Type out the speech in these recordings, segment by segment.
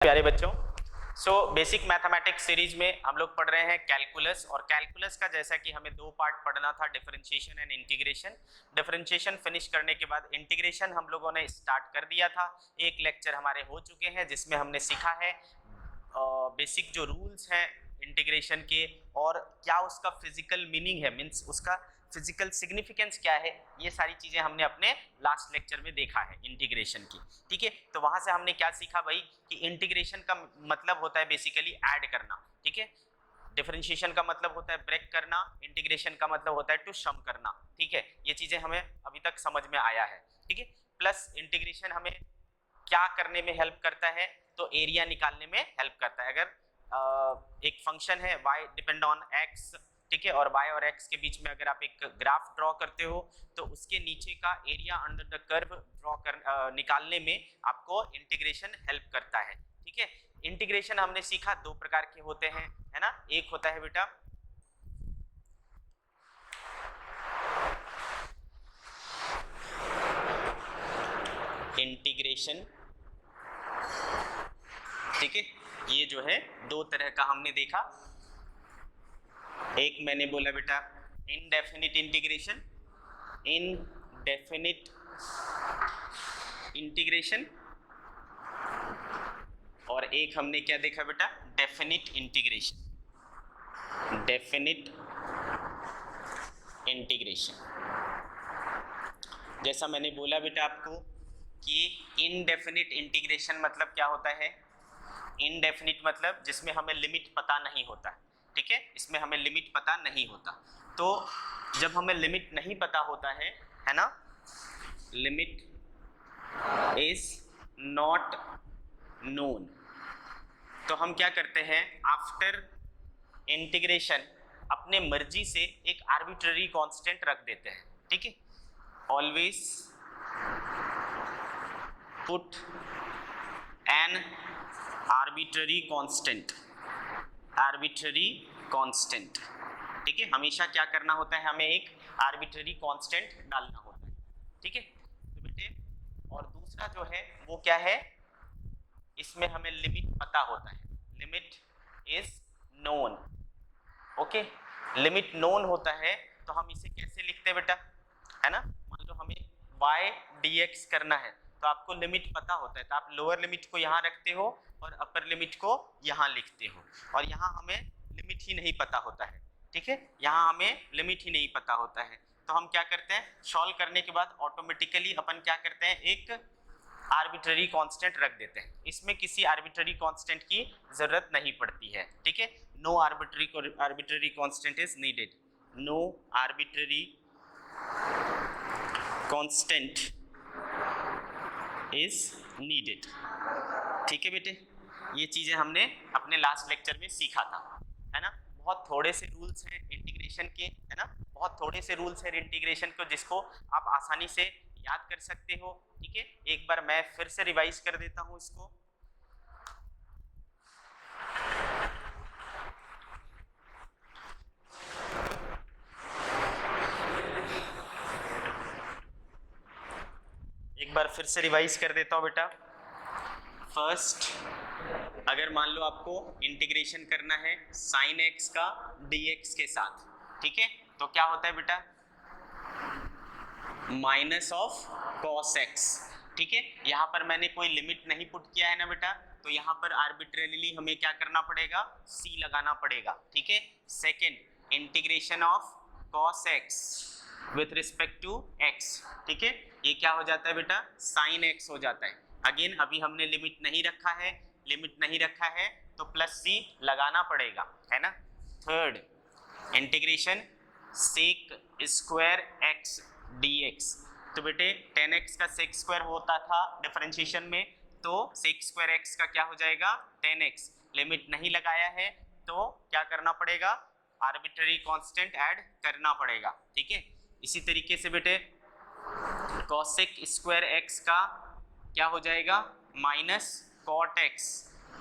प्यारे बच्चों, basic mathematics series में हम लोग पढ़ रहे हैं कैलकुलस। और कैलकुलस का जैसा कि हमें दो पार्ट पढ़ना था, differentiation and integration. Differentiation finish करने के बाद इंटीग्रेशन हम लोगों ने स्टार्ट कर दिया था। एक लेक्चर हमारे हो चुके हैं जिसमें हमने सीखा है बेसिक जो रूल्स हैं इंटीग्रेशन के, और क्या उसका फिजिकल मीनिंग है, मीन्स उसका फिजिकल सिग्निफिकेंस क्या है। ये सारी चीजें हमने अपने लास्ट लेक्चर में देखा है इंटीग्रेशन की। ठीक है, तो वहां से हमने क्या सीखा भाई कि इंटीग्रेशन का मतलब होता है बेसिकली ऐड करना। ठीक है, डिफरेंशिएशन का मतलब होता है ब्रेक करना, इंटीग्रेशन का मतलब होता है टू सम करना। ठीक है, ये चीजें हमें अभी तक समझ में आया है। ठीक है, प्लस इंटीग्रेशन हमें क्या करने में हेल्प करता है, तो एरिया निकालने में हेल्प करता है। अगर एक फंक्शन है y डिपेंड ऑन x, ठीक है, और y और x के बीच में अगर आप एक ग्राफ ड्रॉ करते हो तो उसके नीचे का एरिया अंडर द कर्व निकालने में आपको इंटीग्रेशन हेल्प करता है। ठीक है, इंटीग्रेशन हमने सीखा दो प्रकार के होते हैं, है ना। एक होता है बेटा इंटीग्रेशन, ठीक है, ये जो है दो तरह का हमने देखा। एक मैंने बोला बेटा इनडेफिनिट इंटीग्रेशन, इनडेफिनिट इंटीग्रेशन, और एक हमने क्या देखा बेटा डेफिनिट इंटीग्रेशन, डेफिनिट इंटीग्रेशन। जैसा मैंने बोला बेटा आपको कि इनडेफिनिट इंटीग्रेशन मतलब क्या होता है। इनडेफिनिट मतलब जिसमें हमें लिमिट पता नहीं होता। ठीक है, इसमें हमें लिमिट पता नहीं होता। तो जब हमें लिमिट नहीं पता होता है ना, लिमिट इज नॉट नोन, तो हम क्या करते हैं आफ्टर इंटीग्रेशन अपने मर्जी से एक आर्बिट्ररी कांस्टेंट रख देते हैं। ठीक है, always put an arbitrary constant, arbitrary constant. ठीक है, हमेशा क्या करना होता है, हमें एक आर्बिट्ररी कांस्टेंट डालना होता है। ठीक है, तो बेटे और दूसरा जो है वो क्या है, इसमें हमें लिमिट पता होता है, limit is known. Okay, limit known होता है तो हम इसे कैसे लिखते हैं बेटा, है ना। मान लो हमें y dx करना है तो आपको लिमिट पता होता है, तो आप लोअर लिमिट को यहाँ रखते हो और अपर लिमिट को यहाँ लिखते हो। और यहाँ हमें लिमिट ही नहीं पता होता है। ठीक है, यहाँ हमें लिमिट ही नहीं पता होता है, तो हम क्या करते हैं सॉल्व करने के बाद ऑटोमेटिकली अपन क्या करते हैं एक आर्बिट्ररी कांस्टेंट रख देते हैं। इसमें किसी आर्बिट्ररी कांस्टेंट की जरूरत नहीं पड़ती है। ठीक है, no arbitrary constant is needed, no arbitrary constant is needed. ठीक है बेटे, ये चीजें हमने अपने लास्ट लेक्चर में सीखा था, है ना। बहुत थोड़े से रूल्स हैं इंटीग्रेशन के, है ना, बहुत थोड़े से रूल्स हैं इंटीग्रेशन को जिसको आप आसानी से याद कर सकते हो। ठीक है, एक बार मैं फिर से रिवाइज कर देता हूं इसको। एक बार फिर से रिवाइज कर देता हूं बेटा। फर्स्ट, अगर मान लो आपको इंटीग्रेशन करना है साइन एक्स का dx के साथ, ठीक है, तो क्या होता है बेटा माइनस ऑफ कॉस एक्स। ठीक है, यहाँ पर मैंने कोई लिमिट नहीं पुट किया है ना बेटा, तो यहाँ पर आर्बिट्रेरीली हमें क्या करना पड़ेगा c लगाना पड़ेगा। ठीक है, second integration of cos x with respect to x। ठीक है, ये क्या हो जाता है बेटा साइन x हो जाता है। अगेन अभी हमने लिमिट नहीं रखा है, लिमिट नहीं रखा है तो प्लस c लगाना पड़ेगा, है ना। Third integration sec square x dx, तो बेटे 10x का सेक स्क्वायर होता था डिफरेंशिएशन में, तो सेक स्क्वायर x का क्या हो जाएगा 10x। लिमिट नहीं लगाया है तो क्या करना पड़ेगा आर्बिट्ररी कांस्टेंट ऐड करना पड़ेगा। ठीक है, इसी तरीके से बेटे कॉसेक स्क्वायर x का क्या हो जाएगा minus cot x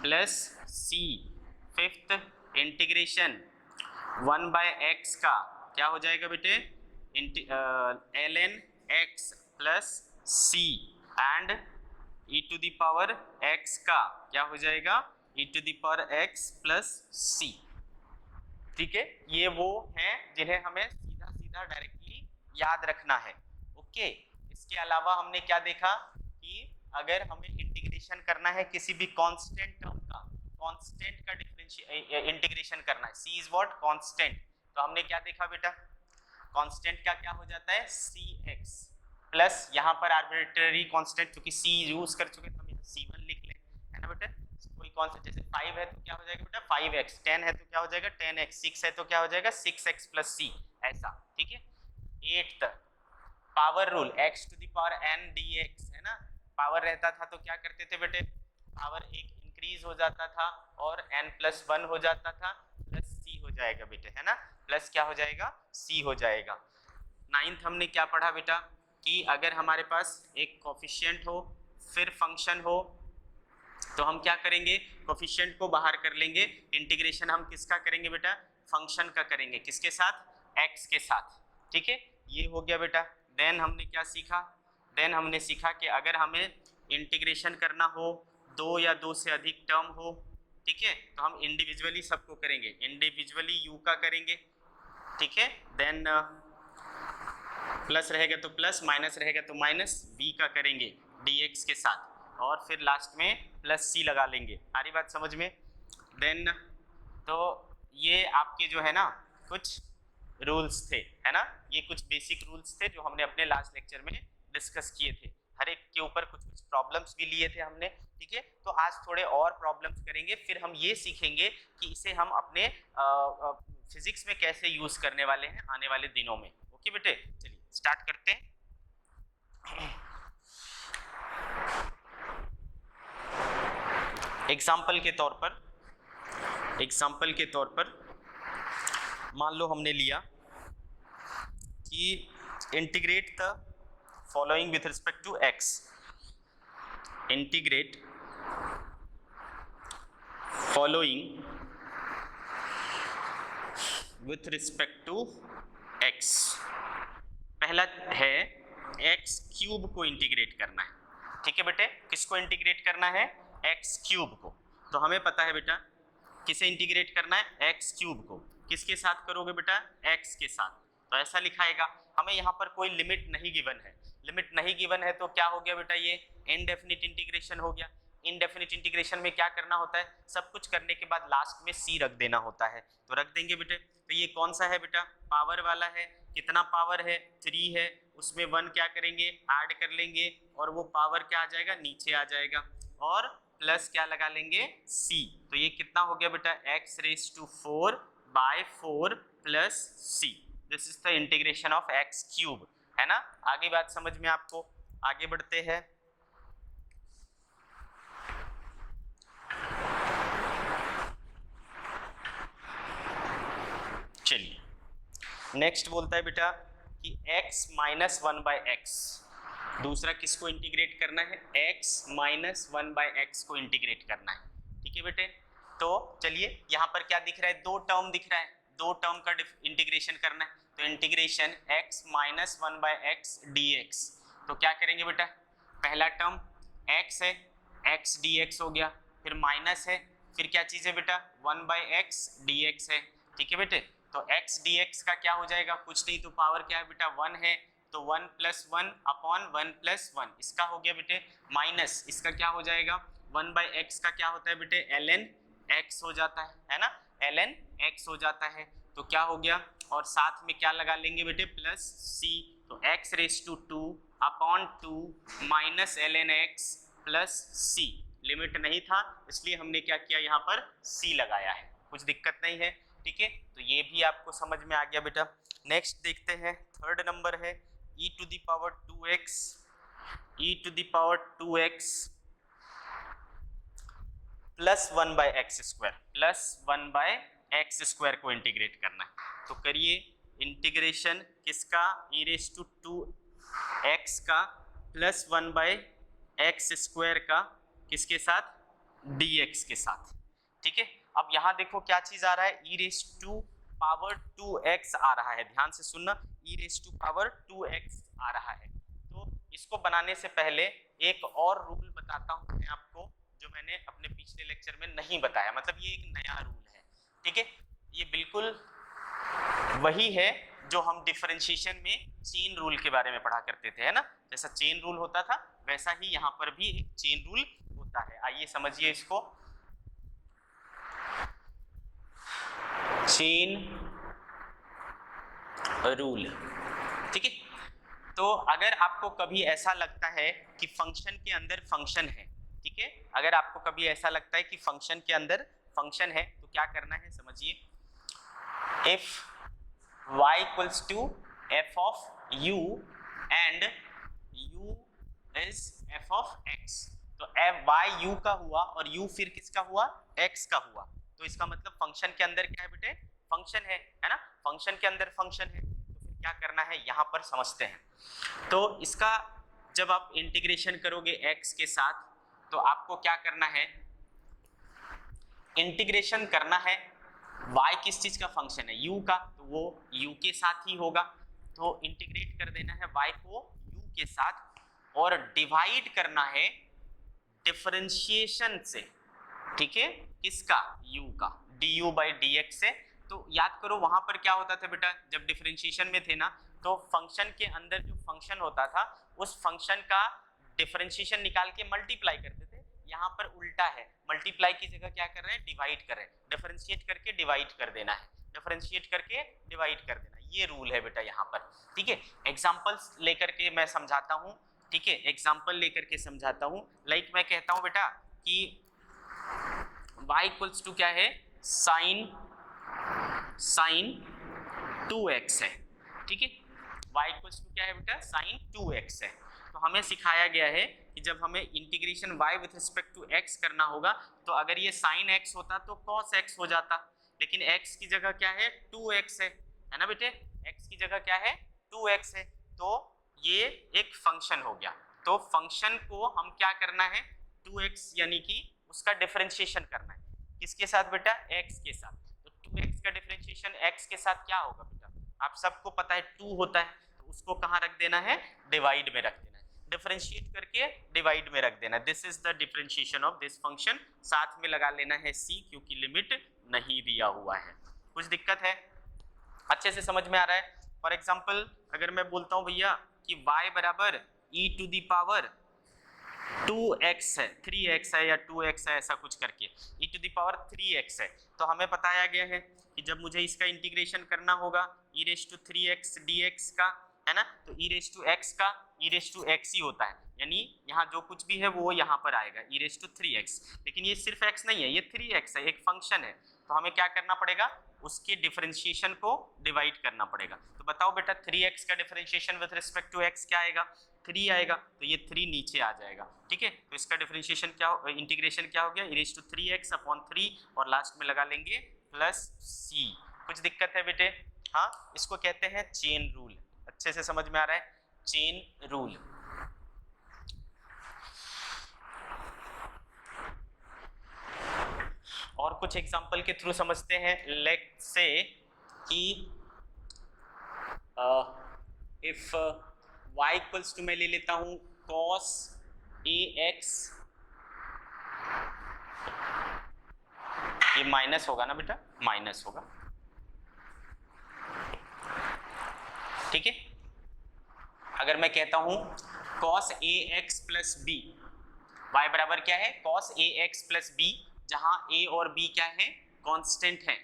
plus c। Fifth integration 1/x का क्या हो जाएगा बेटे ln x plus c and e to the power x का क्या हो जाएगा, e to the power x plus c। ठीक है, ये वो हैं जिन्हें हमें सीधा सीधा डायरेक्टली याद रखना है। ओके, इसके अलावा हमने क्या देखा कि अगर हमें इंटीग्रेशन करना है किसी भी कांस्टेंट टर्म का, कांस्टेंट का इंटीग्रेशन करना है, c इज व्हाट, कांस्टेंट। तो हमने क्या देखा बेटा, कांस्टेंट का क्या हो जाता है cx प्लस यहाँ पर आर्बिट्ररी कांस्टेंट, क्योंकि c यूज कर चुके तो हम यहाँ c1 लिख लें, है ना बेटा। कोई कांस्टेंट जैसे 5 है तो क्या हो जाएगा बेटा 5x, 10 है तो क्या हो जाएगा 10x, 6 है तो क्या हो जाएगा 6x प्लस c, ऐसा। ठीक है, 8 power rule x to the power n dx, है ना। पावर रहता था तो क्या करते थे बेटे, पावर एक इंक्रीज हो जाता था और n प्लस 1 हो जाता था, प्लस c हो जाएगा बेटे, है ना, प्लस क्या हो जाएगा c हो जाएगा। 9th हमने क्या पढ़ा बेटा कि अगर हमारे पास एक कोफिशिएंट हो फिर फंक्शन हो तो हम क्या करेंगे, कोफिशिएंट को बाहर कर लेंगे, इंटीग्रेशन हम किसका करेंगे बेटा, फंक्शन का करेंगे, किसके साथ, x के साथ। ठीक है, ये हो गया बेटा। देन हमने क्या सीखा, देन हमने सीखा कि अगर हमें इंटीग्रेशन करना हो दो या दो से अधिक टर्म हो, ठीक है, तो हम इंडिविजुअली सबको करेंगे, इंडिविजुअली u का करेंगे, ठीक है। देन प्लस रहेगा तो प्लस, माइनस रहेगा तो माइनस, b का करेंगे dx के साथ, और फिर लास्ट में प्लस c लगा लेंगे। आ रही बात समझ में। देन तो ये आपके जो है ना कुछ रूल्स थे, है ना, ये कुछ बेसिक रूल्स थे जो हमने अपने लास्ट लेक्चर में डिस्कस किए थे। हर एक के ऊपर कुछ कुछ प्रॉब्लम्स भी लिए थे हमने, ठीक है। तो आज थोड़े और प्रॉब्लम्स करेंगे, फिर हम ये सीखेंगे कि इसे हम अपने फिजिक्स में कैसे यूज करने वाले हैं आने वाले दिनों में। ओके बेटे, चलिए स्टार्ट करते हैं। एग्जाम्पल के तौर पर मान लो हमने लिया कि integrate the following with respect to x, integrate following with respect to x। पहला है x क्यूब को इंटीग्रेट करना है, ठीक है बेटे, किसको इंटीग्रेट करना है, x क्यूब को। तो हमें पता है बेटा किसे इंटीग्रेट करना है, x क्यूब को। किसके साथ करोगे बेटा, x के साथ। तो ऐसा लिखाएगा, हमें यहाँ पर कोई लिमिट नहीं गिवन है, लिमिट नहीं गिवन है तो क्या हो गया बेटा, ये इनडेफिनिट इंटीग्रेशन हो गया। इनडेफिनिट इंटीग्रेशन में क्या करना होता है, सब कुछ करने के बाद लास्ट में c रख देना होता है, तो रख देंगे बेटे। तो ये कौन सा है बेटा, पावर वाला है, कितना पावर है 3 है, उसमें 1 क्या करेंगे ऐड कर लेंगे और वो पावर क्या आ जाएगा नीचे आ जाएगा, और प्लस क्या लगा लेंगे c। तो ये कितना हो गया बेटा x raise to 4 by 4 plus c। This is the integration of x cube, है ना। आगे बात समझ में आपको, आगे बढ़ते हैं। चलिए नेक्स्ट बोलता है बेटा कि x माइनस 1 बाय एक्स, दूसरा किसको इंटीग्रेट करना है, x माइनस 1 बाय एक्स को इंटीग्रेट करना है, ठीक है बेटे। तो चलिए यहाँ पर क्या दिख रहा है, दो टर्म दिख रहा है, दो टर्म का इंटीग्रेशन करना है, तो integration x minus 1 by x dx। तो क्या करेंगे बेटा, पहला टर्म x है, x dx हो गया, फिर माइनस है, फिर क्या चीज़ है बेटा 1 बाय एक्स dx है, ठीक है बेटे। तो x dx का क्या हो जाएगा, कुछ नहीं तो पावर क्या है बेटा 1 है, तो 1 प्लस 1 अपॉन 1 प्लस 1, इसका हो गया बेटे माइनस, इसका क्या हो जाएगा 1 बाई एक्स का क्या होता है बेटे ln x हो जाता है ना, ln x हो जाता है। तो क्या हो गया, और साथ में क्या लगा लेंगे बेटे प्लस c, तो x raise to 2 upon 2 minus ln x plus c। Limit नहीं था इसलिए हमने क्या किया यहाँ पर c लगाया है, कुछ दिक्कत नहीं है, ठीक है। तो ये भी आपको समझ में आ गया बेटा। नेक्स्ट देखते हैं, थर्ड नंबर है e to the power 2x, e to the power 2x plus 1 by x square, plus 1 by x square को इंटीग्रेट करना है। तो करिए इंटीग्रेशन किसका, e रेज टू 2x का प्लस 1 बाय एक्स स्क्वायर का, किसके साथ, dx के साथ, ठीक है। अब यहाँ देखो क्या चीज आ रहा है, e raise to power 2x आ रहा है, ध्यान से सुनना, e raise to power 2x आ रहा है। तो इसको बनाने से पहले एक और रूल बताता हूँ मैं आपको, जो मैंने अपने पिछले लेक्चर में नहीं बताया, मतलब ये एक नया रूल है, ठीक है। ये बिल्कुल वही है जो हम डिफरेंशिएशन में चेन रूल के बारे में पढ़ा करते थे, है ना। जैसा चेन रूल होता था वैसा ही यहाँ पर भी एक चेन रूल होता है। आइए समझिए इसको। चेन रूल, ठीक है। तो अगर आपको कभी ऐसा लगता है कि फंक्शन के अंदर फंक्शन है, ठीक है, अगर आपको कभी ऐसा लगता है कि फंक्शन के अंदर फंक्शन है, तो क्या करना है समझिए। If y equals to f of u and u is f of x, तो f y u का हुआ और u फिर किसका हुआ, x का हुआ, तो इसका मतलब फंक्शन के अंदर क्या है बेटे, फंक्शन है ना। फंक्शन के अंदर फंक्शन है, तो फिर क्या करना है यहाँ पर समझते हैं। तो इसका जब आप इंटीग्रेशन करोगे x के साथ, तो आपको क्या करना है, इंटीग्रेशन करना है। y किस चीज का फंक्शन है, u का, तो वो u के साथ ही होगा, तो इंटीग्रेट कर देना है y को u के साथ और डिवाइड करना है डिफरेंशिएशन से, ठीक है, किसका, u का, du by dx से। तो याद करो वहां पर क्या होता था बेटा, जब डिफरेंशिएशन में थे ना, तो फंक्शन के अंदर जो फंक्शन होता था उस फंक्शन का डिफरेंशिएशन निकाल के मल्टीप्लाई करते थे। यहाँ पर उल्टा है, मल्टीप्लाई की जगह क्या कर रहे हैं, डिवाइड कर रहे हैं। डिफरेंशिएट करके डिवाइड कर देना है, डिफरेंशिएट करके डिवाइड कर देना, ये रूल है बेटा यहाँ पर, ठीक है। एग्जांपल्स लेकर के मैं समझाता हूँ, ठीक है, एग्जांपल लेकर के समझाता हूँ। लाइक मैं कहता हूँ बेटा कि y इक्वल्स टू क्या है, साइन 2x है, ठीक है। y इक्वल्स टू क्या है बेटा, साइन 2x है। तो हमें सिखाया गया है कि जब हमें integration y with respect to x करना होगा, तो अगर ये साइन x होता तो cos x हो जाता, लेकिन x की जगह क्या है, 2x है ना बेटे, x की जगह क्या है, 2x है। तो ये एक फंक्शन हो गया, तो फंक्शन को हम क्या करना है, 2x यानी कि उसका डिफरेंशिएशन करना है, किसके साथ बेटा, x के साथ। तो 2x का डिफरेंशिएशन x के साथ क्या होगा बेटा, आप सबको पता है 2 होता है, तो उसको कहाँ रख देना है, डिवाइड में रख देना है, डिफरेंशिएट करके डिवाइड में रख देना। This is the differentiation of this function, साथ में लगा लेना है c, क्योंकि लिमिट नहीं दिया हुआ है। कुछ दिक्कत है, अच्छे से समझ में आ रहा है। फॉर एग्जाम्पल अगर मैं बोलता हूँ भैया कि y बराबर e to the power 2x है, 3x है या 2x है, ऐसा कुछ करके e to the power 3x है, तो हमें बताया गया है कि जब मुझे इसका इंटीग्रेशन करना होगा e raise to 3x dx का, है ना, तो e रेज़ टू x का e रेज़ टू x ही होता है, यानी यहाँ जो कुछ भी है वो यहाँ पर आएगा e रेज़ टू 3x। लेकिन ये सिर्फ x नहीं है, ये 3x है, एक फंक्शन है, तो हमें क्या करना पड़ेगा, उसके डिफरेंशिएशन को डिवाइड करना पड़ेगा। तो बताओ बेटा 3x का differentiation with respect to x क्या आएगा, 3 आएगा, तो ये 3 नीचे आ जाएगा, ठीक है। तो इसका डिफरेंशिएशन क्या, इंटीग्रेशन क्या हो गया, e raise to 3x upon 3 और लास्ट में लगा लेंगे प्लस c। कुछ दिक्कत है बेटे, हाँ, इसको कहते हैं चेन रूल। अच्छे से समझ में आ रहा है, चेन रूल। और कुछ एग्जांपल के थ्रू समझते हैं। लेट्स से कि इफ y इक्वल्स टू मैं ले लेता हूं cos ax, ये माइनस होगा ना बेटा, माइनस होगा, ठीक है। अगर मैं कहता हूं cos ax plus b, y बराबर क्या है, cos ax प्लस b, जहां a और b क्या है, कांस्टेंट है,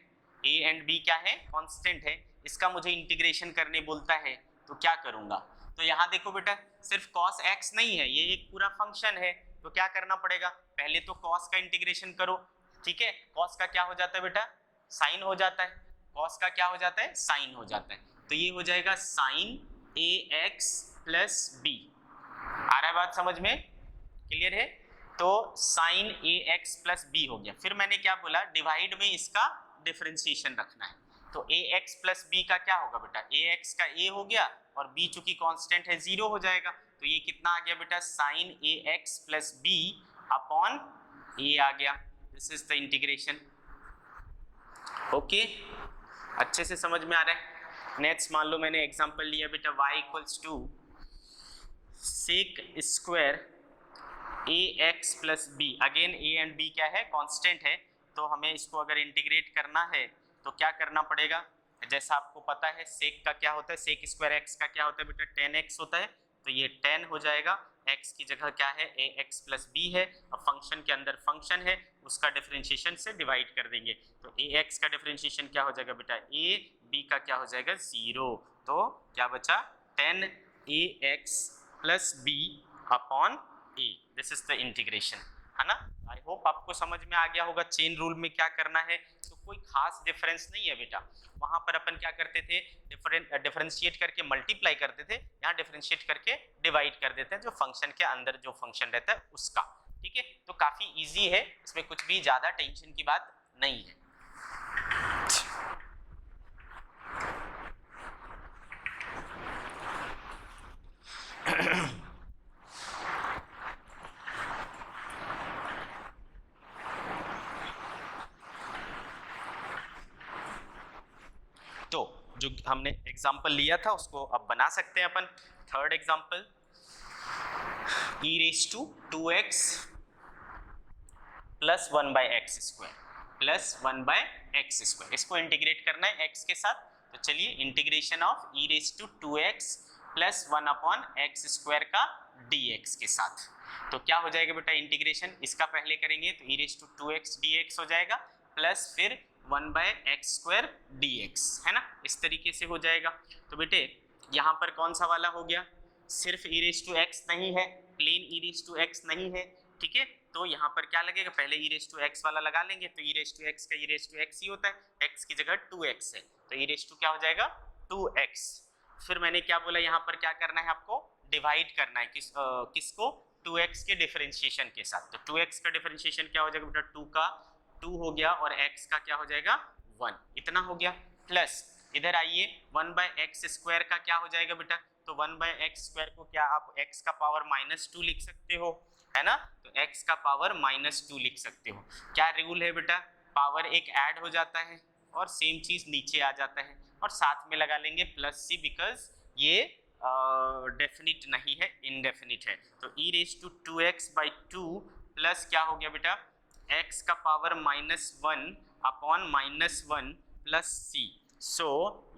a एंड b क्या है, कांस्टेंट है। इसका मुझे इंटीग्रेशन करने बोलता है, तो क्या करूंगा, तो यहाँ देखो बेटा सिर्फ cos x नहीं है, ये एक पूरा फंक्शन है, तो क्या करना पड़ेगा, पहले तो cos का इंटीग्रेशन करो, ठीक है। cos का क्या हो जाता है बेटा, साइन हो जाता है, cos का क्या हो जाता है, साइन हो जाता है, तो ये हो जाएगा साइन ax प्लस b। आ रहा है बात समझ में, क्लियर है। तो साइन ax प्लस b हो गया। फिर मैंने क्या बोला, डिवाइड में इसका डिफरेंशिएशन रखना है, तो ax प्लस b का क्या होगा बेटा, ax का a हो गया और b चूंकि कांस्टेंट है 0 हो जाएगा, तो ये कितना आ गया बेटा, sine ax plus b upon a आ गया। This is the integration, okay, अच्छे से समझ में आ रहा है। नेक्स्ट मान लो मैंने एग्जांपल लिया बेटा y equals to sec square A x plus B, again A and B क्या है, कांस्टेंट है, तो हमें इसको अगर इंटीग्रेट करना है तो क्या करना पड़ेगा, जैसा आपको पता है सेक का क्या होता है, सेक स्क्वायर एक्स का क्या होता है बेटा, 10x होता है, तो ये 10 हो जाएगा, x की जगह क्या है ए एक्स प्लस बी है, अब फंक्शन के अंदर फंक्शन है उसका डिफरेंशिएशन से डिवाइड कर देंगे, तो ए एक्स का डिफरेंशिएशन क्या हो जाएगा बेटा, ए, बी का क्या हो जाएगा 0, तो क्या बचा 10 a x plus b upon a, this is the integration, है ना। आई होप आपको समझ में आ गया होगा चेन रूल में क्या करना है, तो कोई खास डिफरेंस नहीं है बेटा, वहां पर अपन क्या करते थे, डिफरेंशिएट करके मल्टीप्लाई करते थे, यहाँ डिफरेंशिएट करके डिवाइड कर देते हैं, जो फंक्शन के अंदर जो फंक्शन रहता है उसका, ठीक है, तो काफी इजी है, इसमें कुछ भी ज्यादा टेंशन की बात नहीं है। तो जो हमने एग्जाम्पल लिया था उसको अब बना सकते हैं अपन, third example, e raise to 2x plus 1 by x square plus 1 by x square, इसको इंटीग्रेट करना है x के साथ, तो चलिए integration of e raise to 2x plus 1 upon x square का dx के साथ, तो क्या हो जाएगा बेटा इंटीग्रेशन, इसका पहले करेंगे तो e raise to 2x dx हो जाएगा, प्लस फिर 1 बाय एक्स स्क्वायर dx, है ना, इस तरीके से हो जाएगा। तो बेटे यहाँ पर कौन सा वाला हो गया, सिर्फ e रेज टू x नहीं है, plain e raise to x नहीं है, ठीक है, तो यहाँ पर क्या लगेगा, पहले e रेज टू x वाला लगा लेंगे, तो e रेज टू x का e रेज टू x ही होता है, x की जगह 2x है, तो e रेज टू क्या हो जाएगा 2x, फिर मैंने क्या बोला, यहाँ पर क्या करना है आपको, डिवाइड करना है किसको, 2x के डिफरेंशिएशन के साथ, तो 2x का डिफरेंशिएशन क्या हो जाएगा बेटा, 2 का 2 हो गया और x का क्या हो जाएगा 1, इतना हो गया, प्लस इधर आइए 1 बाय एक्स स्क्वायर का क्या हो जाएगा बेटा, तो 1 बाय एक्स स्क्वायर को क्या आप x का पावर -2 लिख सकते हो, है ना, तो x का पावर -2 लिख सकते हो, क्या रूल है बेटा, पावर एक ऐड हो जाता है और सेम चीज नीचे आ जाता है, और साथ में लगा लेंगे प्लस सी, बिकॉज ये डेफिनिट नहीं है, इनडेफिनिट है, तो e raise to 2x by 2 plus क्या हो गया बेटा, x का power -1 upon -1 plus c, so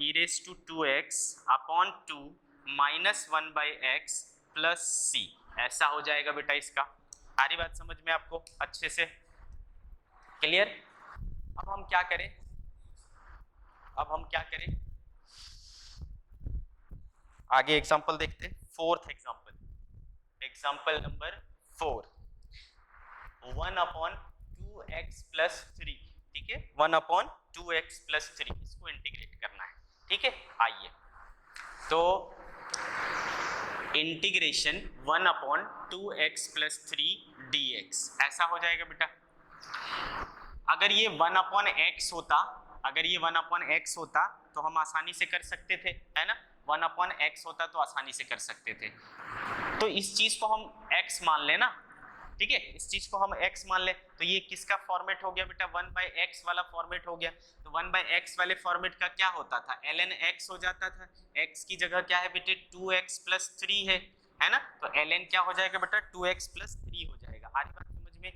e raise to 2x upon 2 -1 by x plus c, ऐसा हो जाएगा बेटा इसका, आ रही बात समझ में आपको अच्छे से, क्लियर। अब हम क्या करें, आगे एग्जांपल देखते हैं, fourth example, example number 4, 1 upon 2x plus 3, ठीक है, 1 अपॉन 2x प्लस 3, इसको इंटीग्रेट करना है, ठीक है, आइए, तो integration 1 upon 2x plus 3 dx, ऐसा हो जाएगा बेटा, अगर ये 1 अपॉन x होता, अगर ये 1 अपॉन x होता तो हम आसानी से कर सकते थे, है ना, 1 अपॉन x होता तो आसानी से कर सकते थे, तो इस चीज को हम x मान लेना, ठीक है, इस चीज को हम x मान ले, तो ये किसका फॉर्मेट हो गया बेटा, 1 बाय x वाला फॉर्मेट हो गया, तो 1 बाय x वाले फॉर्मेट का क्या होता था, ln x हो जाता था, x की जगह क्या है बेटे 2x प्लस 3 है ना, तो ln क्या हो जाएगा बेटा 2x प्लस 3 हो जाएगा, आ रही बात समझ में,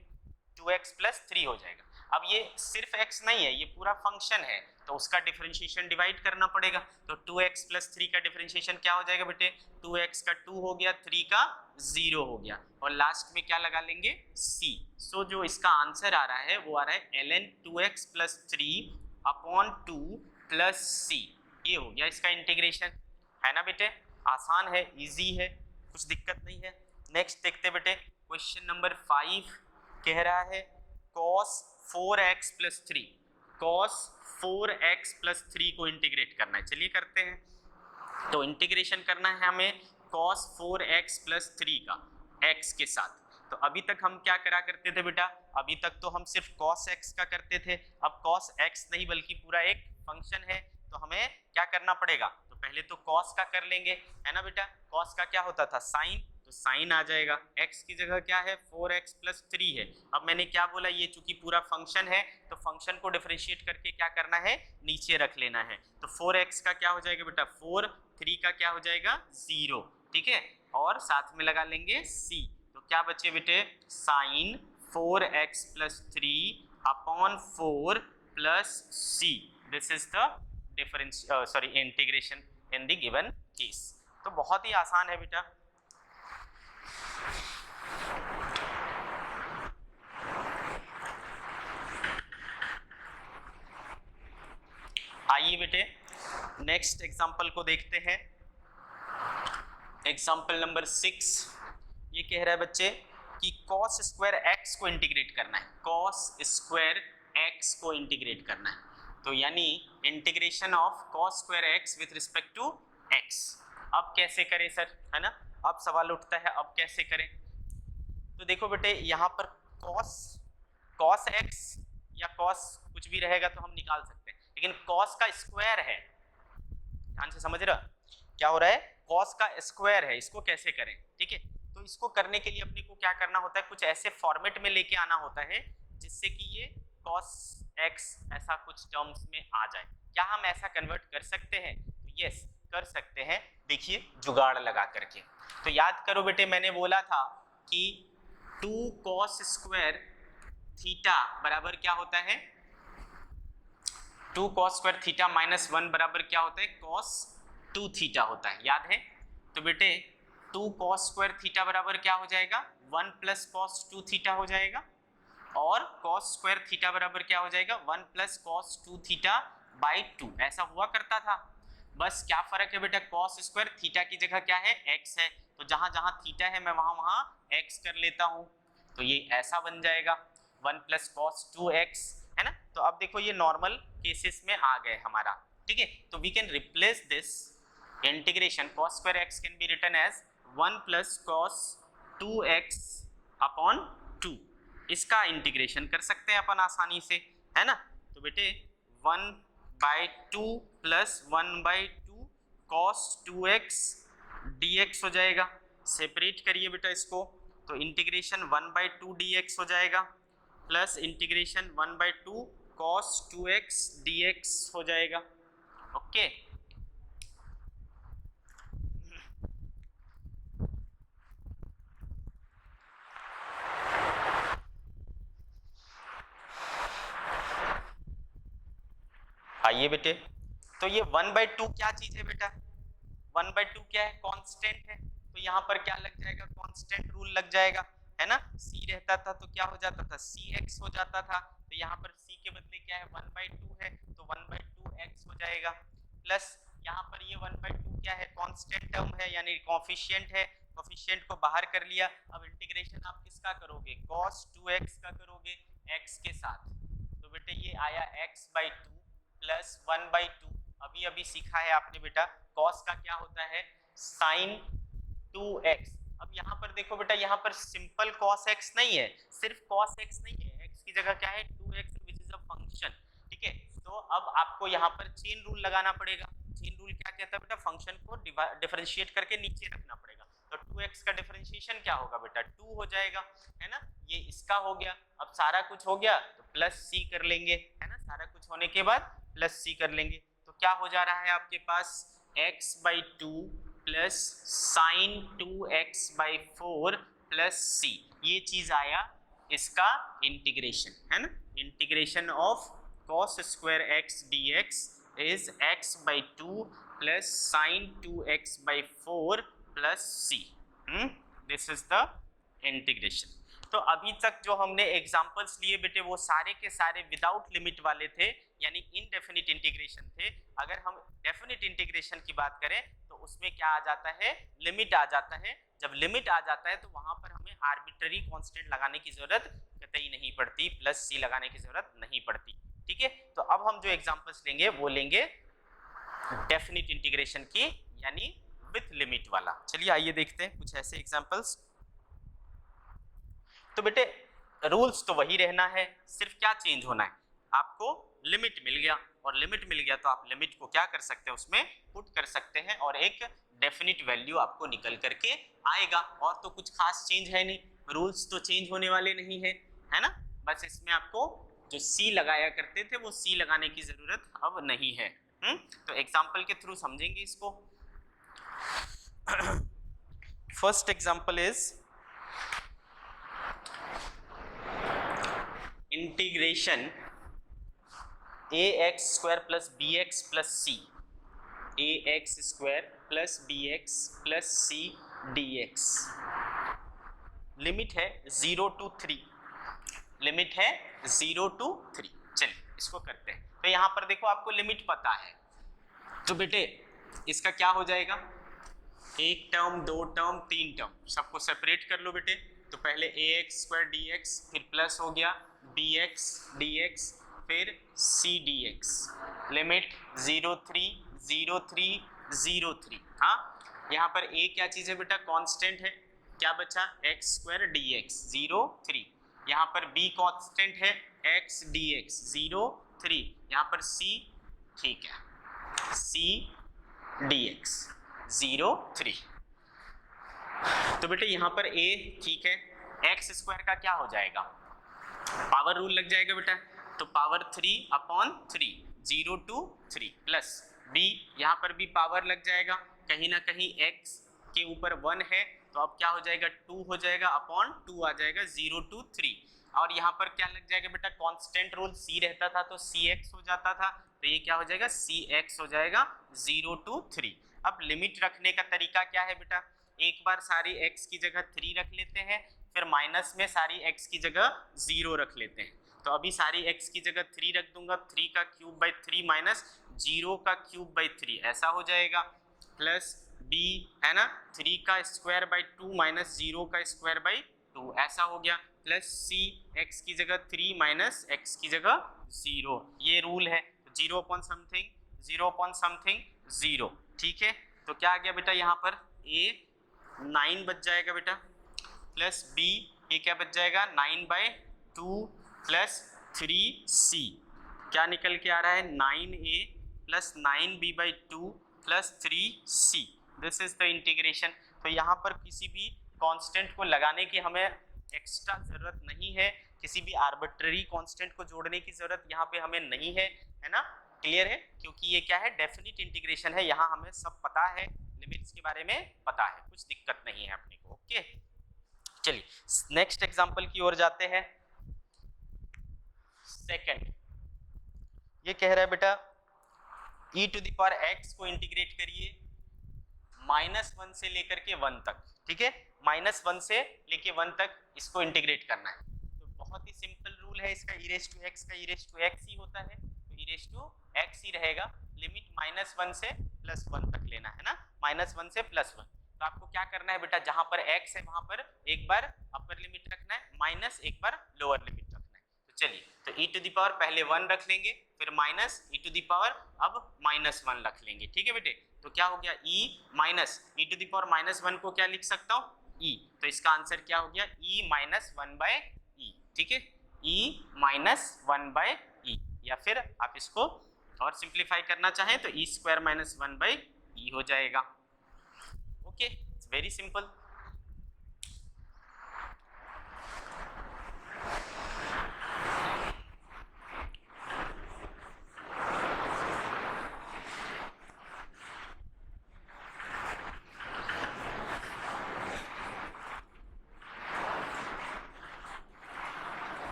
2x प्लस 3 हो जाएगा, अब ये सिर्फ x नहीं है, ये पूरा फंक्शन है, तो उसका डिफरेंशिएशन डिवाइड करना पड़ेगा, तो 2x प्लस 3 का डिफरेंशिएशन क्या हो जाएगा बेटे, 2x का 2 हो गया, 3 का 0 हो गया, और लास्ट में क्या लगा लेंगे c, सो जो इसका आंसर आ रहा है वो आ रहा है ln 2x plus 3 upon 2 plus c, ये हो गया इसका इंटीग्रेशन, है ना बेटे, आसान है, इजी है, कुछ दिक्कत नहीं है। नेक्स्ट देखते बेटे, क्वेश्चन नंबर 5 कह रहा है cos 4x plus 3, cos 4x plus 3 को इंटीग्रेट करना है, चलिए करते हैं, तो इंटीग्रेशन करना है हमें cos 4x प्लस 3 का x के साथ, तो अभी तक हम क्या करा करते थे बेटा, अभी तक तो हम सिर्फ cos x का करते थे, अब cos x नहीं बल्कि पूरा एक फंक्शन है, तो हमें क्या करना पड़ेगा, तो पहले तो cos का कर लेंगे, है ना बेटा, cos का क्या होता था sin, तो sin आ जाएगा, x की जगह क्या है 4x प्लस 3 है, अब मैंने क्या बोला, ये चूंकि पूरा फंक्शन है तो फंक्शन को डिफरेंशिएट करके क्या करना है, नीचे रख लेना है, तो 4x का क्या हो जाएगा बेटा 4, 3 का क्या हो जाएगा 0, ठीक है, और साथ में लगा लेंगे c, तो क्या बचे बेटे साइन 4x + 3 अपॉन 4 plus c, this is the difference integration in the given case. तो बहुत ही आसान है बेटा। आइए बेटे नेक्स्ट एग्जांपल को देखते हैं। एग्जांपल नंबर 6 ये कह रहा है बच्चे कि cos स्क्वायर x को इंटीग्रेट करना है, cos स्क्वायर x को इंटीग्रेट करना है। तो यानी integration of cos square x with respect to x। अब कैसे करें सर, है ना, अब सवाल उठता है अब कैसे करें। तो देखो बेटे यहाँ पर cos x या cos कुछ भी रहेगा तो हम निकाल सकते हैं, लेकिन cos का स्क्वायर है, ध्यान से समझ रहा क्या हो रहा है, cos का स्क्वायर है, इसको कैसे करें, ठीक है। तो इसको करने के लिए अपने को क्या करना होता है, कुछ ऐसे फॉर्मेट में लेके आना होता है जिससे कि ये cos x ऐसा कुछ टर्म्स में आ जाए। क्या हम ऐसा कन्वर्ट कर सकते हैं? तो यस कर सकते हैं, देखिए जुगाड़ लगा करके। तो याद करो बेटे मैंने बोला था कि 2 cos स्क्वायर थीटा बराबर क्या होता है, 2 cos स्क्वायर थीटा माइनस 1 बराबर क्या होता है, cos 2 थीटा होता है, याद है। तो बेटे 2 cos स्क्वायर थीटा बराबर क्या हो जाएगा, 1 प्लस cos 2 थीटा हो जाएगा, और cos स्क्वायर थीटा बराबर क्या हो जाएगा, 1 प्लस cos 2 थीटा बाई 2। ऐसा हुआ करता था, बस क्या फर्क है बेटा, cos स्क्वायर थीटा की जगह क्या है, x है, तो जहां जहां थीटा है मैं वहां वहां x कर लेता हूं, तो ये ऐसा बन जाएगा 1 प्लस cos 2x, है ना। तो अब देखो ये नॉर्मल केसेस में आ गए हमारा, ठीक है। तो we can replace this integration cos square x can be written as 1 plus cos 2x upon 2, इसका इंटीग्रेशन कर सकते हैं अपन आसानी से, है ना। तो बेटे 1/2 प्लस 1/2 cos 2x dx हो जाएगा। सेपरेट करिए बेटा इसको, तो इंटीग्रेशन 1/2 dx हो जाएगा plus integration 1/2 cos 2x dx हो जाएगा। ओके आइए बेटे, तो ये 1/2 क्या चीज है बेटा, 1/2 क्या है, कांस्टेंट है, तो यहाँ पर क्या लग जाएगा, कांस्टेंट रूल लग जाएगा, है ना। c रहता था तो क्या हो जाता था, cx हो जाता था, तो यहाँ पर c के बदले क्या है 1/2 है, तो 1/2 x हो जाएगा, प्लस यहाँ पर ये 1/2 क्या है, कांस्टेंट टर्म है यानी कोफिशिएंट है, कोफिशिएंट को बाहर कर लिया। अब इंटीग्रेशन आप किसका करोगे, cos 2x का करोगे x के साथ, तो बेटे ये आया x/2 प्लस 1/2। अभी अभी सीखा है आपने बेटा cos का क्या होता है, sin 2x। अब यहाँ पर देखो बेटा, यहाँ पर सिंपल cos x नहीं है, सिर्फ cos x नहीं है, x की जगह क्या है 2x which is a function, ठीक है। तो अब आपको यहाँ पर चेन रूल लगाना पड़ेगा। चेन रूल क्या कहता है बेटा, फंक्शन को डिफरेंशिएट करके नीचे रखना पड़ेगा। तो 2x का डिफरेंशिएशन क्या होगा बेटा, 2 हो जाएगा, है ना। ये इसका हो गया, अब सारा कुछ हो गया तो प्लस c कर लेंगे, है ना, सारा कुछ होने के बाद प्लस c कर लेंगे। तो क्या हो जा रहा है आपके पास, x/2 plus sign 2x/4 plus c, ये चीज आया इसका इंटीग्रेशन, है ना। Integration of cos square x dx is x/2 plus sign 2x/4 plus c, this is the integration. तो अभी तक जो हमने एग्जांपल्स लिए बेटे वो सारे के सारे विदाउट लिमिट वाले थे, यानी इनडेफिनिट इंटीग्रेशन थे। अगर हम डेफिनिट इंटीग्रेशन की बात करें तो उसमें क्या आ जाता है, लिमिट आ जाता है। जब लिमिट आ जाता है तो वहां पर हमें आर्बिट्ररी कांस्टेंट लगाने की जरूरत कतई नहीं पड़ती, प्लस c लगाने की जरूरत नहीं पड़ती, ठीक है। तो अब हम जो एग्जांपल्स लेंगे वो लेंगे डेफिनिट इंटीग्रेशन की, यानी विथ लिमिट वाला। चलिए आइए देखते हैं कुछ ऐसे एग्जांपल्स। तो बेटे रूल्स तो वही रहना है, सिर्फ क्या चेंज होना है, आपको लिमिट मिल गया, और लिमिट मिल गया तो आप लिमिट को क्या कर सकते हैं, उसमें पुट कर सकते हैं, और एक डेफिनिट वैल्यू आपको निकल करके आएगा। और तो कुछ खास चेंज है नहीं, रूल्स तो चेंज होने वाले नहीं है, है ना। बस इसमें आपको जो सी लगाया करते थे वो सी लगाने की जरूरत अब नहीं है। तो एग्जाम्पल के थ्रू समझेंगे इसको। First example is integration ax square plus bx plus c, ax square plus bx plus c dx। Limit है 0 to 3, लिमिट है 0 to 3। चलिए इसको करते हैं। तो यहाँ पर देखो आपको लिमिट पता है, तो बेटे इसका क्या हो जाएगा, एक टर्म, दो टर्म, तीन टर्म, सबको सेपरेट कर लो बेटे। तो पहले ax स्क्वायर dx, फिर प्लस हो गया bx dx, फिर c dx। लिमिट 0 3 0 3 0 3। हाँ, यहाँ पर a क्या चीज़ है बेटा, कांस्टेंट है, क्या बचा x स्क्वायर dx 0 3। यहाँ पर b कांस्टेंट है x dx 0 3। यहाँ पर c, ठीक है, c dx 0 3। तो बेटे यहाँ पर a ठीक है, x स्क्वायर का क्या हो जाएगा, पावर रूल लग जाएगा बेटा, तो power 3 upon 3 0 to 3 plus b, यहाँ पर भी पावर लग जाएगा, कहीं ना कहीं x के ऊपर 1 है तो अब क्या हो जाएगा 2 हो जाएगा, अपॉन 2 आ जाएगा 0 to 3। और यहाँ पर क्या लग जाएगा बेटा, कांस्टेंट रूल c रहता था तो cx हो जाता था, तो ये क्या हो जाएगा cx हो जाएगा 0 to 3। अब लिमिट रखने का तरीका क्या है बेटा, एक बार सारी x की जगह 3 रख लेते हैं, फिर माइनस में सारी x की जगह 0 रख लेते हैं। तो अभी सारी x की जगह 3 रख दूंगा, 3 का क्यूब बाई 3 माइनस 0 का क्यूब बाई 3 ऐसा हो जाएगा, प्लस b है ना, 3 का स्क्वायर बाई 2 माइनस 0 का स्क्वायर बाई 2 ऐसा हो गया, प्लस c x की जगह 3 माइनस x की जगह 0, ये रूल है। 0 अपॉन समथिंग 0 अपॉन समथिंग 0, ठीक है। तो क्या आ गया बेटा, यहाँ पर a 9 बच जाएगा बेटा, प्लस b ये क्या बच जाएगा 9 बाई 2 प्लस 3c, क्या निकल के आ रहा है 9a plus 9b by 2 plus 3c। This is the integration. तो यहाँ पर किसी भी कांस्टेंट को लगाने की हमें एक्स्ट्रा जरूरत नहीं है, किसी भी आर्बिट्ररी कांस्टेंट को जोड़ने की जरूरत यहाँ पे हमें नहीं है, है ना, क्लियर है, क्योंकि ये क्या है डेफिनिट इंटीग्रेशन है, यहाँ हमें सब पता है, लिमिट्स के बारे में पता है, कुछ दिक्कत नहीं है अपने को। ओके, चलिए नेक्स्ट एग्जांपल की ओर जाते हैं। सेकंड, ये कह रहा है बेटा e to the power x को इंटीग्रेट करिए -1 से लेकर के 1 तक, ठीक है, -1 से लेके 1 तक इसको इंटीग्रेट करना है। तो बहुत ही सिंपल रूल है इसका, e रेज़ टू x का e रेज़ टू x ही होता है, तो e रेज़ टू x ही रहेगा। लिमिट -1 से +1 तक लेना है ना, -1 से +1। तो आपको क्या करना है बेटा, जहां पर x है वहां पर एक बार अपर लिमिट रखना है, माइनस एक बार लोअर लिमिट रखना है। तो चलिए, तो e टू द पावर पहले 1 रख लेंगे, फिर minus e to the power अब -1 रख लेंगे, ठीक है बेटे। तो क्या हो गया e minus e to the power -1 को क्या लिख सकता हूँ e, तो इसका आंसर क्या हो गया e -1 बाय e, ठीक है, e -1 e, या फिर आप इसको और सिंप्लीफाई करना चाहें तो e स्क्वायर -1 बाई e हो जाएगा। Okay, it's very simple.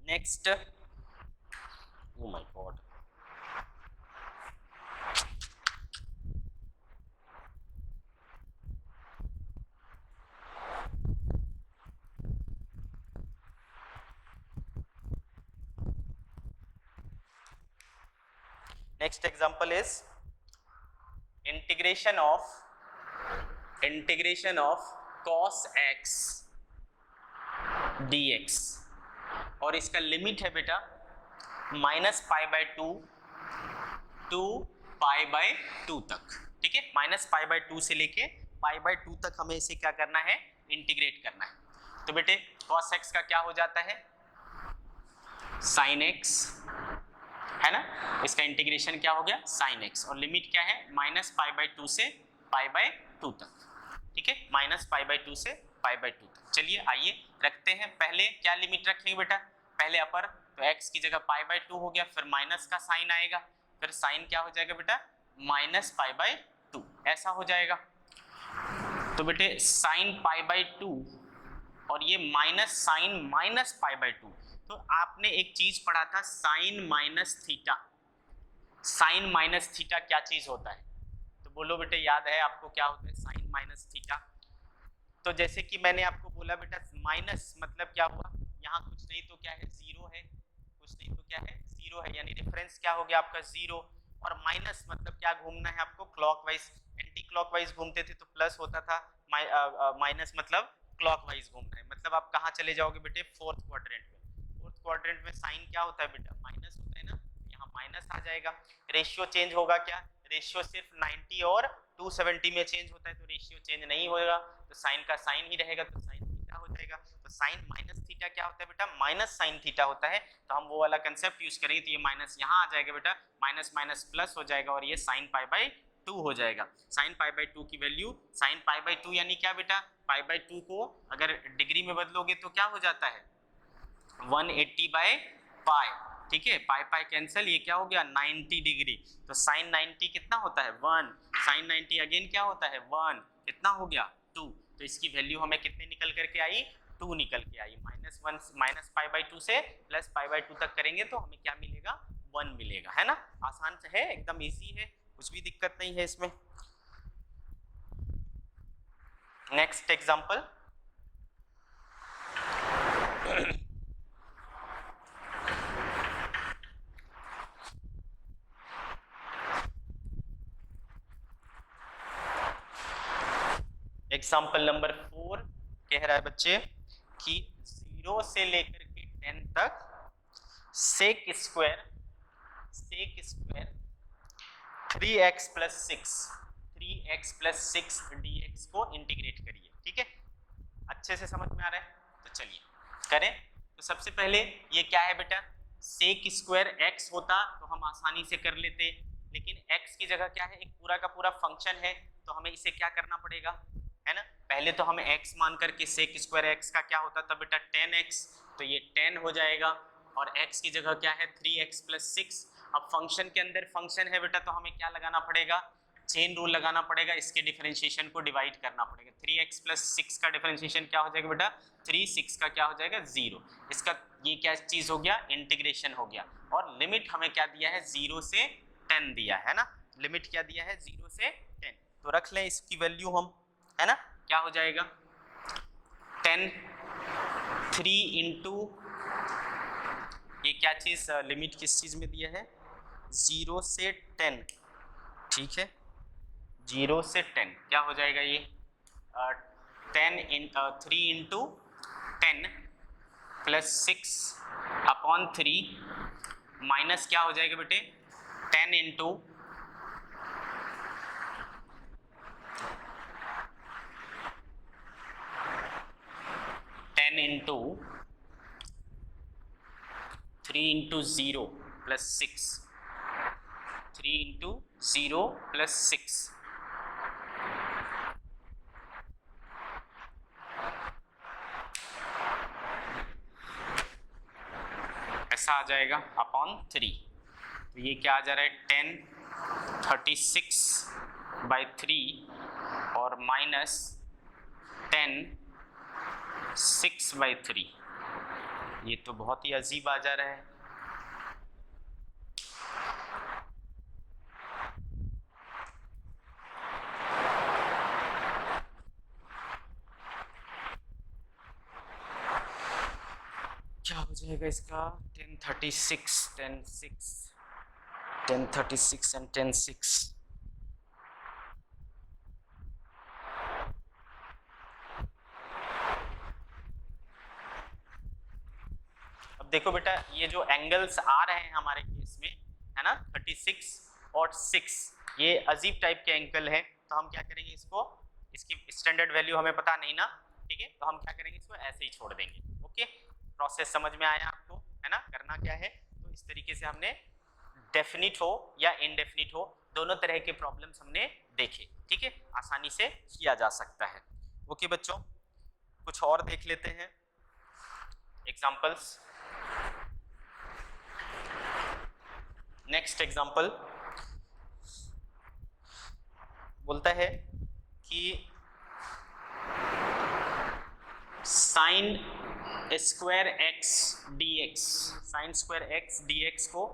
Next, oh my god, next example is integration of cos x dx, और इसका लिमिट है बेटा -π/2 टू π/2 तक, ठीक है, -π/2 से लेके π/2 तक हमें इसे क्या करना है, इंटीग्रेट करना है। तो बेटे cos x का क्या हो जाता है sin x, है ना, इसका इंटीग्रेशन क्या हो गया sin x, और लिमिट क्या है -π/2 से π/2 तक, ठीक है, -π/2 से π/2 तक। चलिए आइए रखते हैं, पहले क्या लिमिट रखेंगे बेटा, पहले अपर, तो x की जगह π/2 हो गया, फिर माइनस का साइन आएगा, फिर साइन क्या हो जाएगा बेटा -π/2 ऐसा हो जाएगा। तो बेटे साइन पाई बाई 2 और ये minus sine minus pi by 2। तो आपने एक चीज पढ़ा था sine minus theta. Sine minus theta क्या चीज होता है? तो बोलो बेटे, याद है आपको क्या होता है साइन माइनस थीटा? तो जैसे कि मैंने आपको बोला बेटा, माइनस मतलब क्या हुआ, यहाँ कुछ नहीं तो क्या है, जीरो है, कुछ नहीं तो क्या है, जीरो है, यानी रेफरेंस क्या हो गया आपका, जीरो। और माइनस मतलब क्या घूमना है आपको, क्लॉकवाइज। एंटी क्लॉकवाइज घूमते थे तो प्लस होता था, माइनस मतलब क्लॉकवाइज घूमना है, मतलब आप कहाँ चले जाओगे बेटे, फोर्थ क्वाड्रेंट में। फोर्थ क्वाड्रेंट में साइन क्या होता है बेटा, माइनस होता है ना, यहाँ माइनस आ जाएगा। रेशियो चेंज होगा क्या, रेशियो सिर्फ 90 और 270 में चेंज होता है, तो रेशियो चेंज नहीं होगा, तो साइन का साइन ही रहेगा, तो साइन थीटा हो जाएगा। तो साइन माइनस थीटा क्या होता है बेटा, माइनस साइन थीटा होता है। तो हम वो वाला कंसेप्ट यूज करेंगे, तो ये माइनस यहाँ आ जाएगा बेटा, माइनस माइनस प्लस हो जाएगा, और ये साइन पाई बाई 2 हो जाएगा। साइन पाई बाई 2 की वैल्यू, साइन पाई बाई 2 यानी क्या बेटा, पाई बाई 2 को अगर डिग्री में बदलोगे तो क्या हो जाता है, 180 बाय पाई। ठीक है, पाई पाई कैंसिल, ये क्या हो गया 90 डिग्री। तो साइन 90 कितना होता है 1, साइन 90 अगेन क्या होता है 1, कितना हो गया 2। तो इसकी वैल्यू हमें कितने निकल करके आई, 2 निकल के आई। माइनस 1 माइनस पाई बाई 2 से प्लस पाई बाई 2 तक करेंगे तो हमें क्या मिलेगा, 1 मिलेगा, है ना। आसान से है, एकदम इजी है, कुछ भी दिक्कत नहीं है इसमें। नेक्स्ट एग्जांपल, एग्जाम्पल नंबर 4 कह रहा है बच्चे कि 0 से लेकर के 10 तक sec square 3x plus 6 dx को इंटीग्रेट करिए। ठीक है, अच्छे से समझ में आ रहा है, तो चलिए करें। तो सबसे पहले ये क्या है बेटा, सेक स्क्वायर x होता तो हम आसानी से कर लेते, लेकिन x की जगह क्या है, एक पूरा का पूरा फंक्शन है, तो हमें इसे क्या करना पड़ेगा, है ना। पहले तो हमें x मान करके, सेक स्क्वायर x का क्या होता था बेटा 10x, तो ये 10 हो जाएगा, और x की जगह क्या है 3x प्लस 6। अब फंक्शन के अंदर फंक्शन है बेटा, तो हमें क्या लगाना पड़ेगा, चेन रूल लगाना पड़ेगा, इसके डिफरेंशिएशन को डिवाइड करना पड़ेगा। 3x प्लस 6 का डिफरेंशिएशन क्या हो जाएगा बेटा 3, 6 का क्या हो जाएगा 0। इसका ये क्या चीज हो गया, इंटीग्रेशन हो गया। और लिमिट हमें क्या दिया है, 0 से 10 दिया है ना, लिमिट क्या दिया है 0 से 10। तो रख लें इसकी वैल्यू हम, है ना, क्या हो जाएगा 10, 3 इंटू ये क्या चीज, लिमिट किस चीज में दिया है 0 से 10। ठीक है, 0 से 10 क्या हो जाएगा ये 3 इंटू 10 प्लस 6 अपॉन 3 माइनस क्या हो जाएगा बेटे 10 into 3 into 0 plus 6, 3 into 0 plus 6, ऐसा आ जाएगा अपॉन 3। तो ये क्या आ जा रहा है 10 36 बाई 3 और माइनस 10 6 बाई 3। ये तो बहुत ही अजीब आ जा रहा है। क्या हो जाएगा इसका 1036 एंड 10 6। अब देखो बेटा, ये जो एंगल्स आ रहे हैं हमारे केस में, है ना 36 और 6, ये अजीब टाइप के एंगल है। तो हम क्या करेंगे, इसको, इसकी स्टैंडर्ड वैल्यू हमें पता नहीं ना, ठीक है, तो हम क्या करेंगे, इसको ऐसे ही छोड़ देंगे। ओके, प्रोसेस समझ में आया आपको, है ना। करना क्या है, तो इस तरीके से हमने डेफिनिट हो या इनडेफिनिट हो, दोनों तरह के प्रॉब्लम्स हमने देखे। ठीक है, आसानी से किया जा सकता है। ओके बच्चों, कुछ और देख लेते हैं एग्जाम्पल्स। नेक्स्ट एग्जाम्पल बोलता है कि sine square x dx, sine square x dx को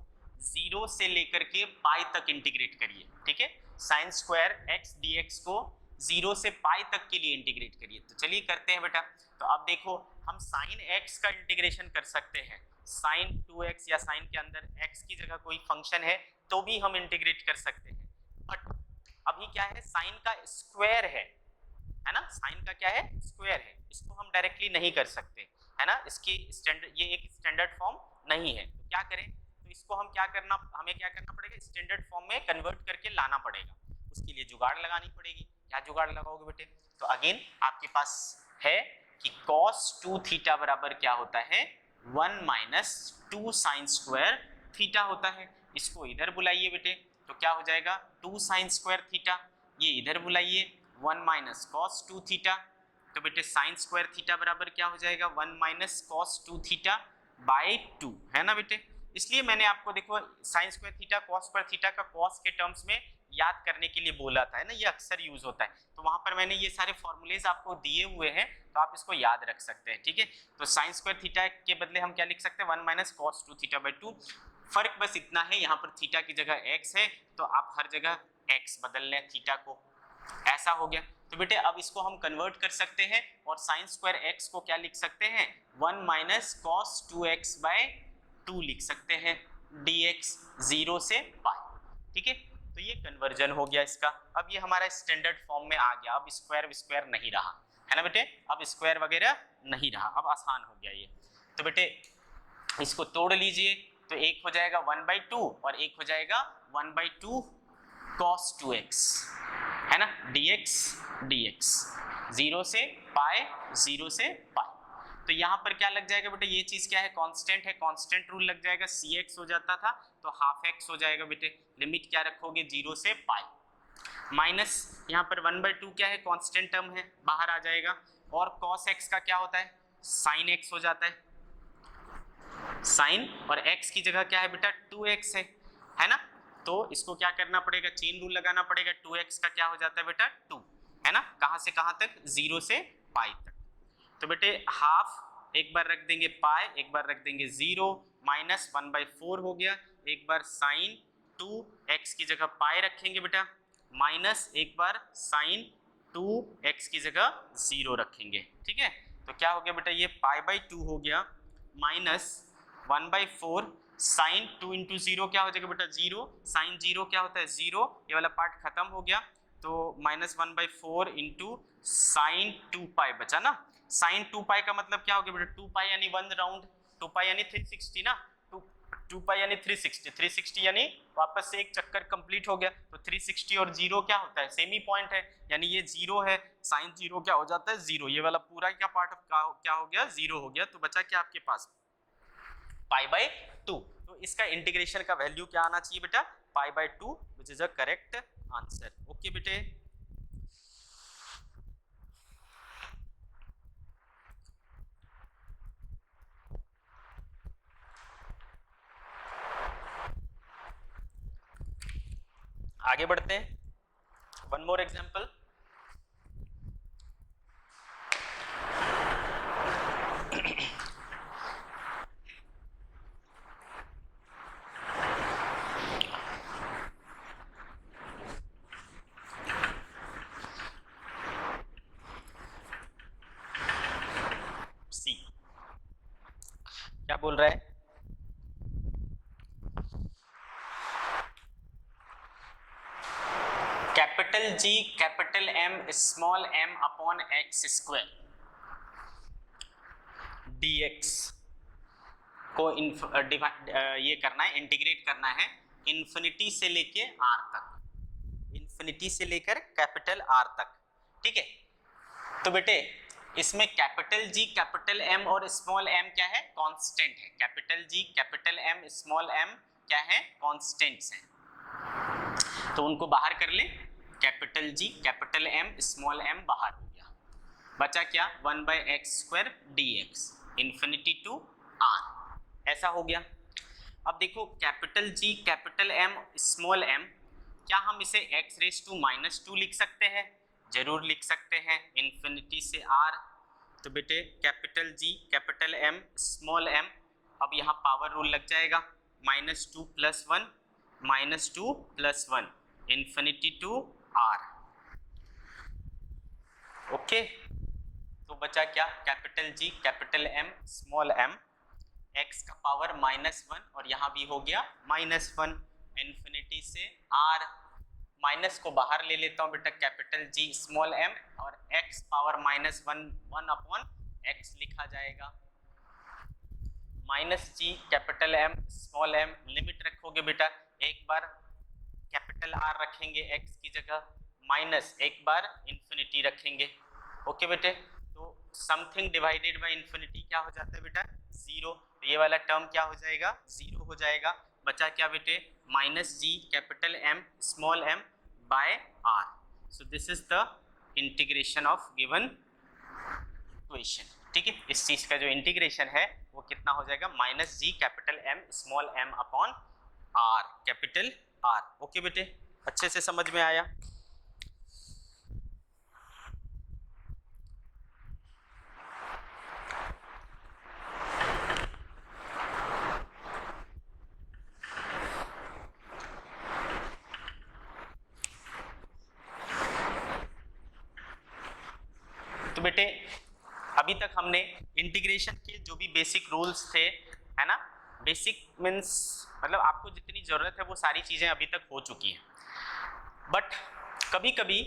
0 से लेकर के पाई तक इंटीग्रेट करिए, ठीक है। साइन स्क्वायर एक्स dx को 0 से पाई तक के लिए इंटीग्रेट करिए। तो चलिए करते हैं बेटा। तो अब देखो हम साइन x का इंटीग्रेशन कर सकते हैं, साइन 2x या साइन के अंदर x की जगह कोई फंक्शन है तो भी हम इंटीग्रेट कर सकते हैं। बट अभी क्या है, साइन का स्क्वायर है ना, साइन का क्या है, स्क्वायर है, इसको हम डायरेक्टली नहीं कर सकते, है ना, इसकी स्टैंडर्ड, ये एक स्टैंडर्ड फॉर्म नहीं है। तो क्या करें, तो इसको हम क्या करना, हमें क्या करना पड़ेगा, स्टैंडर्ड फॉर्म में कन्वर्ट करके लाना पड़ेगा। उसके लिए जुगाड़ लगानी पड़ेगी। क्या जुगाड़ लगाओगे बेटे, तो अगेन आपके पास है कि cos 2 थीटा बराबर क्या होता है, 1 माइनस 2 साइन स्क्वायर थीटा होता है। इसको इधर बुलाइए बेटे, तो क्या हो जाएगा 2 साइन स्क्वायर थीटा, ये इधर बुलाइए 1 माइनस कॉस 2 थीटा। तो बेटे साइन स्क्वायर थीटा बराबर क्या हो जाएगा, 1 माइनस कॉस 2 थीटा बाई 2, है ना बेटे। इसलिए मैंने आपको देखो sine square theta cos square theta का कॉस के टर्म्स में याद करने के लिए बोला था, है ना, ये अक्सर यूज होता है। तो वहां पर मैंने ये सारे फॉर्मूलेज आपको दिए हुए हैं, तो आप इसको याद रख सकते हैं, ठीक है। तो साइन स्क्वायर थीटा के बदले हम क्या लिख सकते हैं, 1 माइनस कॉस 2 थीटा बाई 2। फर्क बस इतना है, यहाँ पर थीटा की जगह x है, तो आप हर जगह x बदल लें थीटा को, ऐसा हो गया। तो बेटे अब इसको हम कन्वर्ट कर सकते हैं और साइन स्क्वायर x को क्या लिख सकते हैं, 1 माइनस कॉस 2x बाय 2 लिख सकते हैं, dx 0 से पाई, ठीक है। तो ये कन्वर्जन हो गया इसका। अब ये हमारा स्टैंडर्ड फॉर्म में आ गया, अब स्क्वायर स्क्वायर नहीं रहा, है ना बेटे, अब स्क्वायर वगैरह नहीं रहा, अब आसान हो गया ये। तो बेटे इसको तोड़ लीजिए, तो एक हो जाएगा 1/2 और एक हो जाएगा 1/2 cos 2x, है ना, dx 0 से पाई, 0 से पाई। तो यहाँ पर क्या लग जाएगा बेटे, ये चीज क्या है, कांस्टेंट है, कांस्टेंट रूल लग जाएगा, cx हो जाता था तो हाफ x हो जाएगा बेटे। लिमिट क्या रखोगे, 0 से पाई, माइनस यहाँ पर 1/2 क्या है, कांस्टेंट टर्म है, बाहर आ जाएगा। और cos x का क्या होता है, sin x हो जाता है, साइन और x की जगह क्या है बेटा 2x है ना। तो इसको क्या करना पड़ेगा, चेन रूल लगाना पड़ेगा, 2x का क्या हो जाता है बेटा 2, है ना, कहां से कहां तक, 0 से पाई तक। तो बेटे हाफ एक बार रख देंगे पाई, एक बार रख देंगे 0, माइनस 1/4 हो गया, एक बार साइन 2x की जगह पाई रखेंगे बेटा, माइनस एक बार साइन 2x की जगह 0 रखेंगे, ठीक है। तो क्या हो गया बेटा, ये पाई/2 हो गया, माइनस 1/4 साइन 2 इंटू 0 क्या हो जाएगा बेटा 0, साइन 0 क्या होता है 0, ये वाला पार्ट खत्म हो गया। तो माइनस 1/4 इंटू साइन 2 पाई बचा ना, साइन 2 पाई का मतलब क्या हो गया बेटा 2 पाई यानी 1 राउंड, 2 पाई यानी 360 ना, 2 पाई यानी 360 यानी वापस से एक चक्कर कंप्लीट हो गया। तो 360 और 0 क्या होता है, सेम ही पॉइंट है, यानी ये 0 है, साइन 0 क्या हो जाता है 0, ये वाला पूरा क्या पार्ट क्या हो गया 0 हो गया। तो बचा क्या आपके पास π/2। तो इसका इंटीग्रेशन का वैल्यू क्या आना चाहिए बेटा, π/2, which is a correct answer. Okay बेटे, आगे बढ़ते हैं, वन मोर एग्जांपल। सी क्या बोल रहा है, capital G capital M small m upon x square dx को ये करना है, इंटीग्रेट करना है इन्फिनिटी से लेके r तक, इन्फिनिटी से लेकर कैपिटल R तक, ठीक है। तो बेटे इसमें कैपिटल G कैपिटल M और स्मॉल m क्या है, कांस्टेंट है, capital G capital M small m क्या है, कांस्टेंट्स हैं। तो उनको बाहर कर ले, capital G capital M small m बाहर हो गया, बचा क्या 1/x² dx infinity to r, ऐसा हो गया। अब देखो capital G capital M small m, क्या हम इसे x⁻² लिख सकते हैं, जरूर लिख सकते हैं, इन्फिनिटी से r, तो बेटे capital G capital M small m, अब यहाँ पावर रूल लग जाएगा, -2 + 1 -2 + 1 इन्फिनिटी टू r। ओके, तो बचा क्या, capital G capital M small m, x का पावर -1 और यहाँ भी हो गया -1 इन्फिनिटी से r। माइनस को बाहर ले लेता हूँ बेटा, कैपिटल G स्मॉल m और x पावर -1 1/x लिखा जाएगा, -g capital M small m, limit रखोगे बेटा, एक बार कैपिटल R रखेंगे x की जगह, माइनस एक बार इन्फिनिटी रखेंगे। ओके बेटे, तो समथिंग डिवाइडेड बाय इन्फिनिटी क्या हो जाता है बेटा, 0, ये वाला टर्म क्या हो जाएगा, 0 हो जाएगा। बचा क्या बेटे, -g capital M small m by r। So this is the integration of given equation. ठीक है, इस चीज का जो इंटीग्रेशन है वो कितना हो जाएगा, -g capital M small m upon r capital R। Okay बेटे, अच्छे से समझ में आया। तो बेटे अभी तक हमने इंटीग्रेशन के जो भी बेसिक रूल्स थे, है ना, बेसिक मीन्स मतलब आपको जितनी जरूरत है वो सारी चीजें अभी तक हो चुकी हैं, बट कभी कभी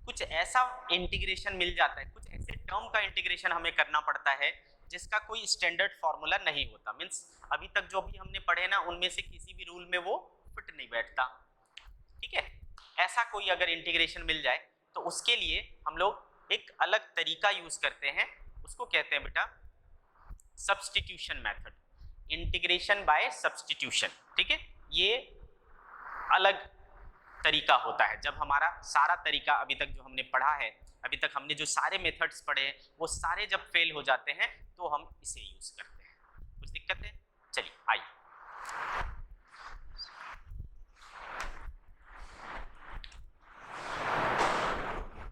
कुछ ऐसा इंटीग्रेशन मिल जाता है, कुछ ऐसे टर्म का इंटीग्रेशन हमें करना पड़ता है जिसका कोई स्टैंडर्ड फॉर्मूला नहीं होता। मीन्स अभी तक जो भी हमने पढ़े ना उनमें से किसी भी रूल में वो फिट नहीं बैठता। ठीक है, ऐसा कोई अगर इंटीग्रेशन मिल जाए तो उसके लिए हम लोग एक अलग तरीका यूज करते हैं, उसको कहते हैं बेटा substitution method, integration by substitution. ठीक है, ये अलग तरीका होता है। जब हमारा सारा तरीका अभी तक जो हमने पढ़ा है, अभी तक हमने जो सारे मेथड्स पढ़े हैं वो सारे जब फेल हो जाते हैं तो हम इसे यूज करते हैं। कुछ दिक्कत है? चलिए आइए,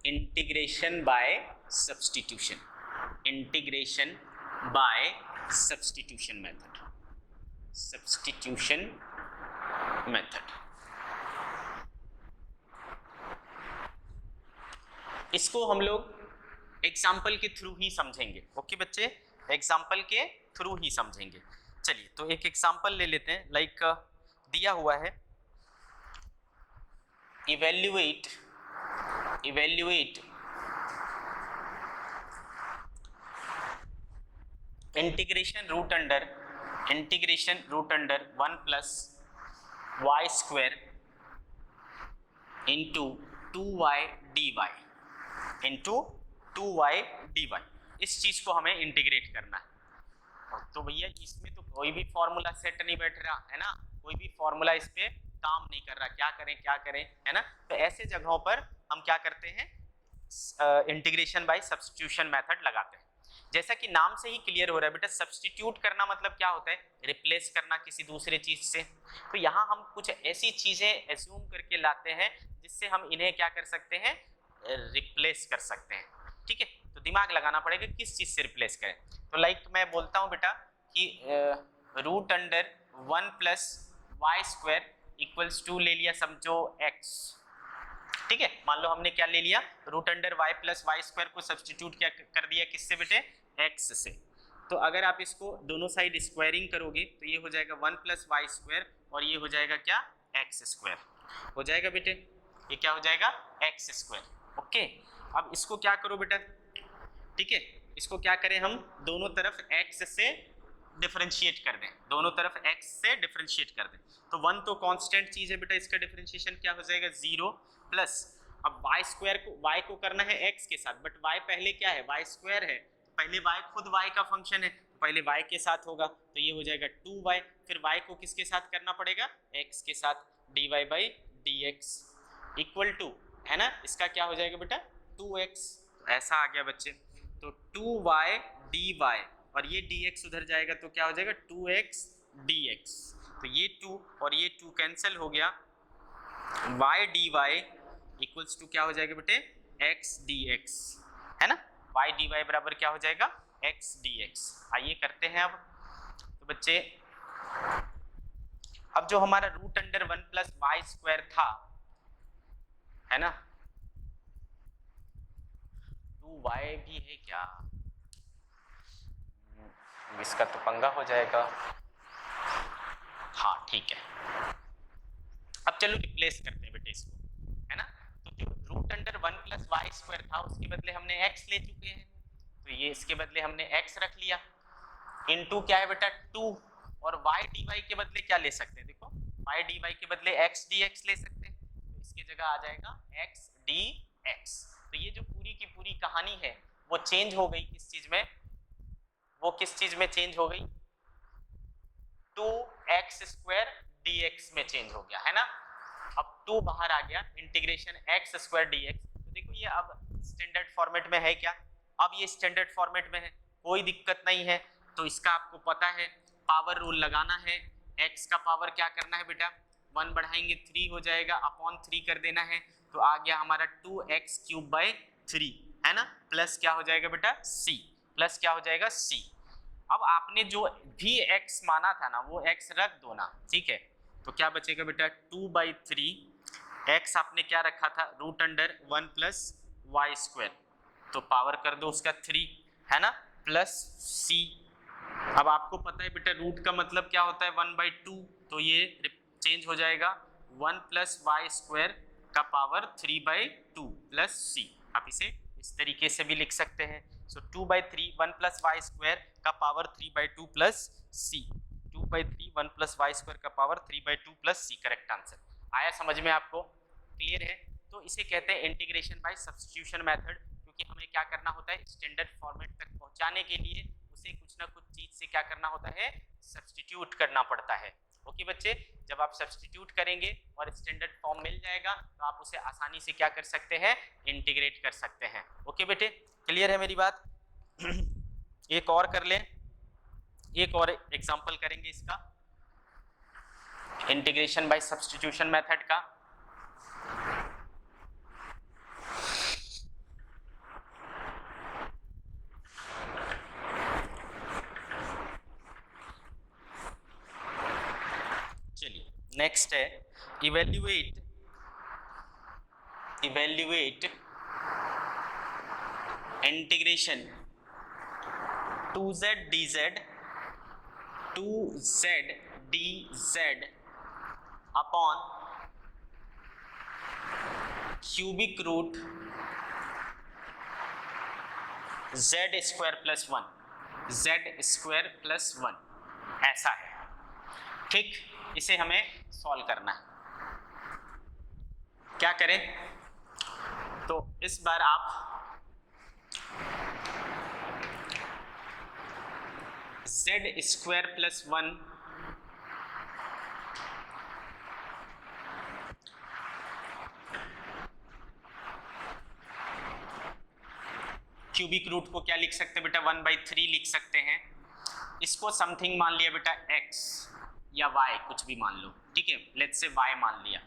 integration by substitution, integration by substitution method, substitution method. इसको हम लोग एग्जाम्पल के थ्रू ही समझेंगे। ओके बच्चे, एग्जाम्पल के थ्रू ही समझेंगे। चलिए तो एक एग्जाम्पल ले लेते हैं, लाइक दिया हुआ है evaluate integration root under 1 plus y square into 2y dy। इस चीज को हमें इंटीग्रेट करना है। तो भैया इसमें तो कोई भी फॉर्मूला सेट नहीं बैठ रहा है ना, कोई भी फॉर्मूला इस पे काम नहीं कर रहा, क्या करें, है ना। तो ऐसे जगहों पर हम क्या करते हैं, इंटीग्रेशन बाय सब्स्टिट्यूशन मेथड लगाते हैं। जैसा कि नाम से ही क्लियर हो रहा है बेटा, सब्स्टिट्यूट करना मतलब क्या होता है, रिप्लेस करना किसी दूसरे चीज से। तो यहाँ हम कुछ ऐसी चीजें एज्यूम करके लाते हैं जिससे हम इन्हें क्या कर सकते हैं, रिप्लेस कर सकते हैं। ठीक है, तो दिमाग लगाना पड़ेगा किस चीज से रिप्लेस करें। तो लाइक मैं बोलता हूँ बेटा कि root under 1 plus Y square equals to ले लिया समझो x। ठीक है, मान लो हमने क्या ले लिया, root under y plus Y square को सब्स्टिट्यूट क्या कर दिया, किससे बेटे, x से। तो अगर आप इसको दोनों साइड स्क्वायरिंग करोगे तो ये हो जाएगा 1 प्लस वाई स्क्वायर और ये हो जाएगा क्या, x स्क्वायर हो जाएगा बेटे, ये क्या हो जाएगा, x स्क्वायर। ओके, अब इसको क्या करो बेटा, ठीक है, इसको क्या करें हम, दोनों तरफ x से डिफरेंशिएट कर दें, दोनों तरफ x से डिफरेंशिएट कर दें। तो 1 तो कांस्टेंट चीज है बेटा, इसका डिफरेंशिएशन क्या हो जाएगा, 0 प्लस, अब y स्क्वायर को y को करना है x के साथ, बट y पहले क्या है, y स्क्वायर है, पहले y खुद y का फंक्शन है, पहले y के साथ होगा, तो ये हो जाएगा 2y, फिर y को किसके साथ करना पड़ेगा, x के साथ, dy by dx equal to, है ना, इसका क्या हो जाएगा बेटा 2x, ऐसा आ गया बच्चे। तो 2y dy और ये dx उधर जाएगा तो क्या हो जाएगा 2x dx, तो ये 2 और ये 2 कैंसिल हो गया, y dy इक्वल्स टू क्या हो जाएगा बेटे x dx, है ना। वाई डी वाई बराबर क्या हो जाएगा, एक्स डी एक्स। आइए करते हैं अब। तो बच्चे अब जो हमारा root under 1 plus Y square था, है ना, 2y भी है क्या, इसका तो पंगा हो जाएगा। हाँ ठीक है, अब चलो रिप्लेस करते हैं बेटे इसको, है ना। तो जो root under 1 plus Y square था उसके बदले हमने x ले चुके हैं, तो ये इसके बदले हमने x रख लिया, इनटू क्या है बेटा 2, और y dy के बदले क्या ले सकते हैं, देखो y dy के बदले x dx ले सकते हैं, तो इसकी जगह आ जाएगा x dx। तो ये जो पूरी की पूरी कहानी है वो चेंज हो गई किस चीज में, वो किस चीज में चेंज हो गई, 2x स्क्वायर dx में चेंज हो गया, है ना। अब 2 बाहर आ गया, इंटीग्रेशन x स्क्वायर dx। तो देखो ये अब स्टैंडर्ड फॉर्मेट में है क्या, अब ये स्टैंडर्ड फॉर्मेट में है, कोई दिक्कत नहीं है। तो इसका आपको पता है पावर रूल लगाना है, x का पावर क्या करना है बेटा, 1 बढ़ाएंगे 3 हो जाएगा, अपॉन 3 कर देना है, तो आ गया हमारा 2x क्यूब बाई 3, है ना, प्लस क्या हो जाएगा बेटा c, प्लस क्या हो जाएगा c। अब आपने जो भी x माना था ना वो x रख दो ना, ठीक है। तो क्या बचेगा बेटा 2/3, x आपने क्या रखा था root under 1 plus Y square, तो पावर कर दो उसका 3, है ना, प्लस c। अब आपको पता है बेटा रूट का मतलब क्या होता है 1/2, तो ये चेंज हो जाएगा 1 प्लस वाई स्क्वायर का पावर 3/2 प्लस c। आप इसे इस तरीके से भी लिख सकते हैं। सो 2/3 1 प्लस वाई स्क्वायर का power 3/2 plus c, 2/3 1 plus Y square का power 3/2 plus c, correct answer. आया समझ में आपको, क्लियर है। तो इसे कहते हैं इंटीग्रेशन बाय सब्स्टिट्यूशन मेथड, क्योंकि हमें क्या करना होता है स्टैंडर्ड फॉर्मेट तक पहुंचाने के लिए उसे कुछ ना कुछ चीज से क्या करना होता है, सब्स्टिट्यूट करना पड़ता है। ओके बच्चे, जब आप सब्स्टिट्यूट करेंगे और स्टैंडर्ड फॉर्म मिल जाएगा तो आप उसे आसानी से क्या कर सकते हैं, इंटीग्रेट कर सकते हैं। ओके बेटे, क्लियर है मेरी बात। एक और कर लें, एक और एग्जांपल करेंगे इसका, इंटीग्रेशन बाय सब्स्टिट्यूशन मेथड का। चलिए नेक्स्ट है evaluate integration 2z dz upon cubic root z square plus 1, ऐसा है, ठीक। इसे हमें सॉल्व करना है। क्या करें, तो इस बार आप z square plus 1 cubic root को क्या लिख सकते हैं बेटा 1/3 लिख सकते हैं। इसको समथिंग मान लिया बेटा x या y, कुछ भी मान लो, ठीक है, लेट्स से y मान लिया।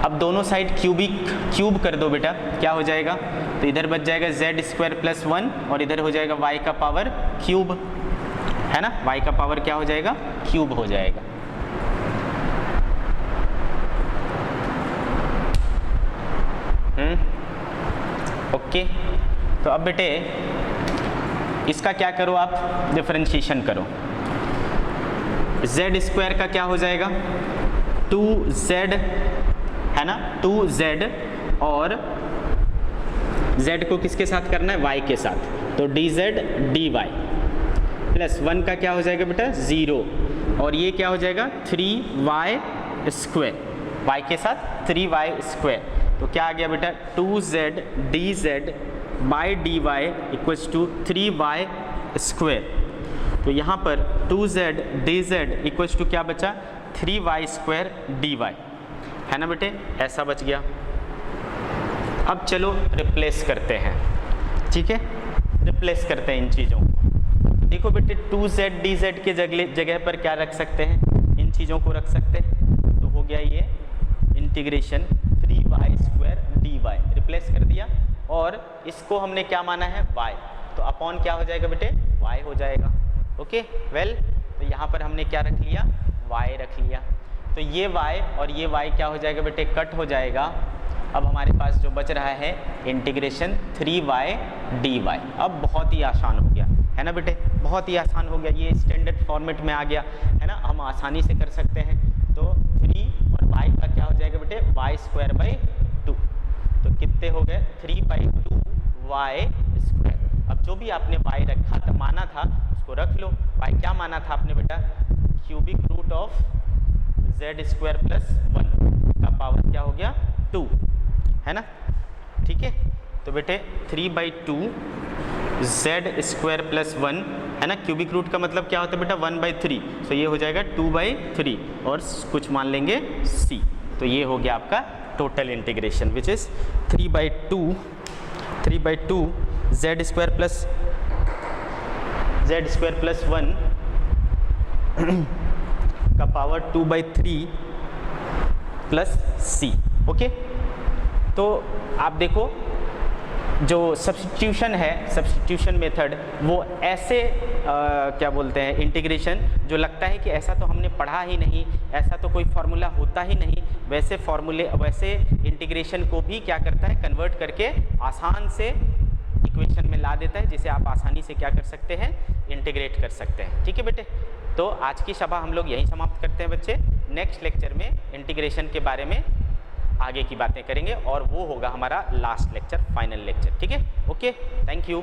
अब दोनों साइड क्यूब कर दो बेटा, क्या हो जाएगा, तो इधर बच जाएगा z स्क्वायर प्लस 1 और इधर हो जाएगा y का पावर क्यूब, है ना, y का पावर क्या हो जाएगा, क्यूब हो जाएगा। ओके, तो अब बेटे इसका क्या करो आप, डिफरेंशिएशन करो। z स्क्वायर का क्या हो जाएगा 2z, है ना, 2z, और z को किसके साथ करना है, y के साथ, तो dz dy प्लस 1 का क्या हो जाएगा बेटा 0, और ये क्या हो जाएगा 3y स्क्वायर, y के साथ 3y स्क्वायर। तो क्या आ गया बेटा 2z dz by dy equals to 3y square. तो यहाँ पर 2z dz इक्वल्स टू क्या बचा 3y स्क्वायर dy, है ना बेटे, ऐसा बच गया। अब चलो रिप्लेस करते हैं, ठीक है, रिप्लेस करते हैं इन चीज़ों को। देखो बेटे 2z dz के जगह पर क्या रख सकते हैं, इन चीज़ों को रख सकते हैं। तो हो गया ये integration 3y square dy, replace कर दिया, और इसको हमने क्या माना है y, तो अपॉन क्या हो जाएगा बेटे y हो जाएगा। ओके वेल, तो यहाँ पर हमने क्या रख लिया y रख लिया, तो ये y और ये y क्या हो जाएगा बेटे कट हो जाएगा। अब हमारे पास जो बच रहा है इंटीग्रेशन 3y dy। अब बहुत ही आसान हो गया है ना बेटे, बहुत ही आसान हो गया, ये स्टैंडर्ड फॉर्मेट में आ गया है ना, हम आसानी से कर सकते हैं। तो 3 और y का क्या हो जाएगा बेटे y²/2, तो कितने हो गए 3/2y²। अब जो भी आपने y रखा था माना था उसको रख लो। y क्या माना था आपने बेटा क्यूबिक रूट ऑफ z²+1 का पावर क्या हो गया 2 है ना, ठीक है। तो बेटे 3/2 z²+1 है ना, क्यूबिक रूट का मतलब क्या होता है बेटा 1/3, तो ये हो जाएगा 2/3 और कुछ मान लेंगे c, तो ये हो गया आपका total integration which is 3/2 z²+1 का पावर 2/3 प्लस c। ओके, तो आप देखो जो सब्स्टिट्यूशन है, सब्स्टिट्यूशन मेथड, वो ऐसे क्या बोलते हैं इंटीग्रेशन जो लगता है कि ऐसा तो हमने पढ़ा ही नहीं, ऐसा तो कोई फार्मूला होता ही नहीं, वैसे फार्मूले वैसे इंटीग्रेशन को भी क्या करता है कन्वर्ट करके आसान से इक्वेशन में ला देता है, जिसे आप आसानी से क्या कर सकते हैं इंटीग्रेट कर सकते हैं। ठीक है बेटे, तो आज की सभा हम लोग यहीं समाप्त करते हैं बच्चे। नेक्स्ट लेक्चर में इंटीग्रेशन के बारे में आगे की बातें करेंगे और वो होगा हमारा लास्ट लेक्चर, फाइनल लेक्चर। ठीक है, ओके, थैंक यू।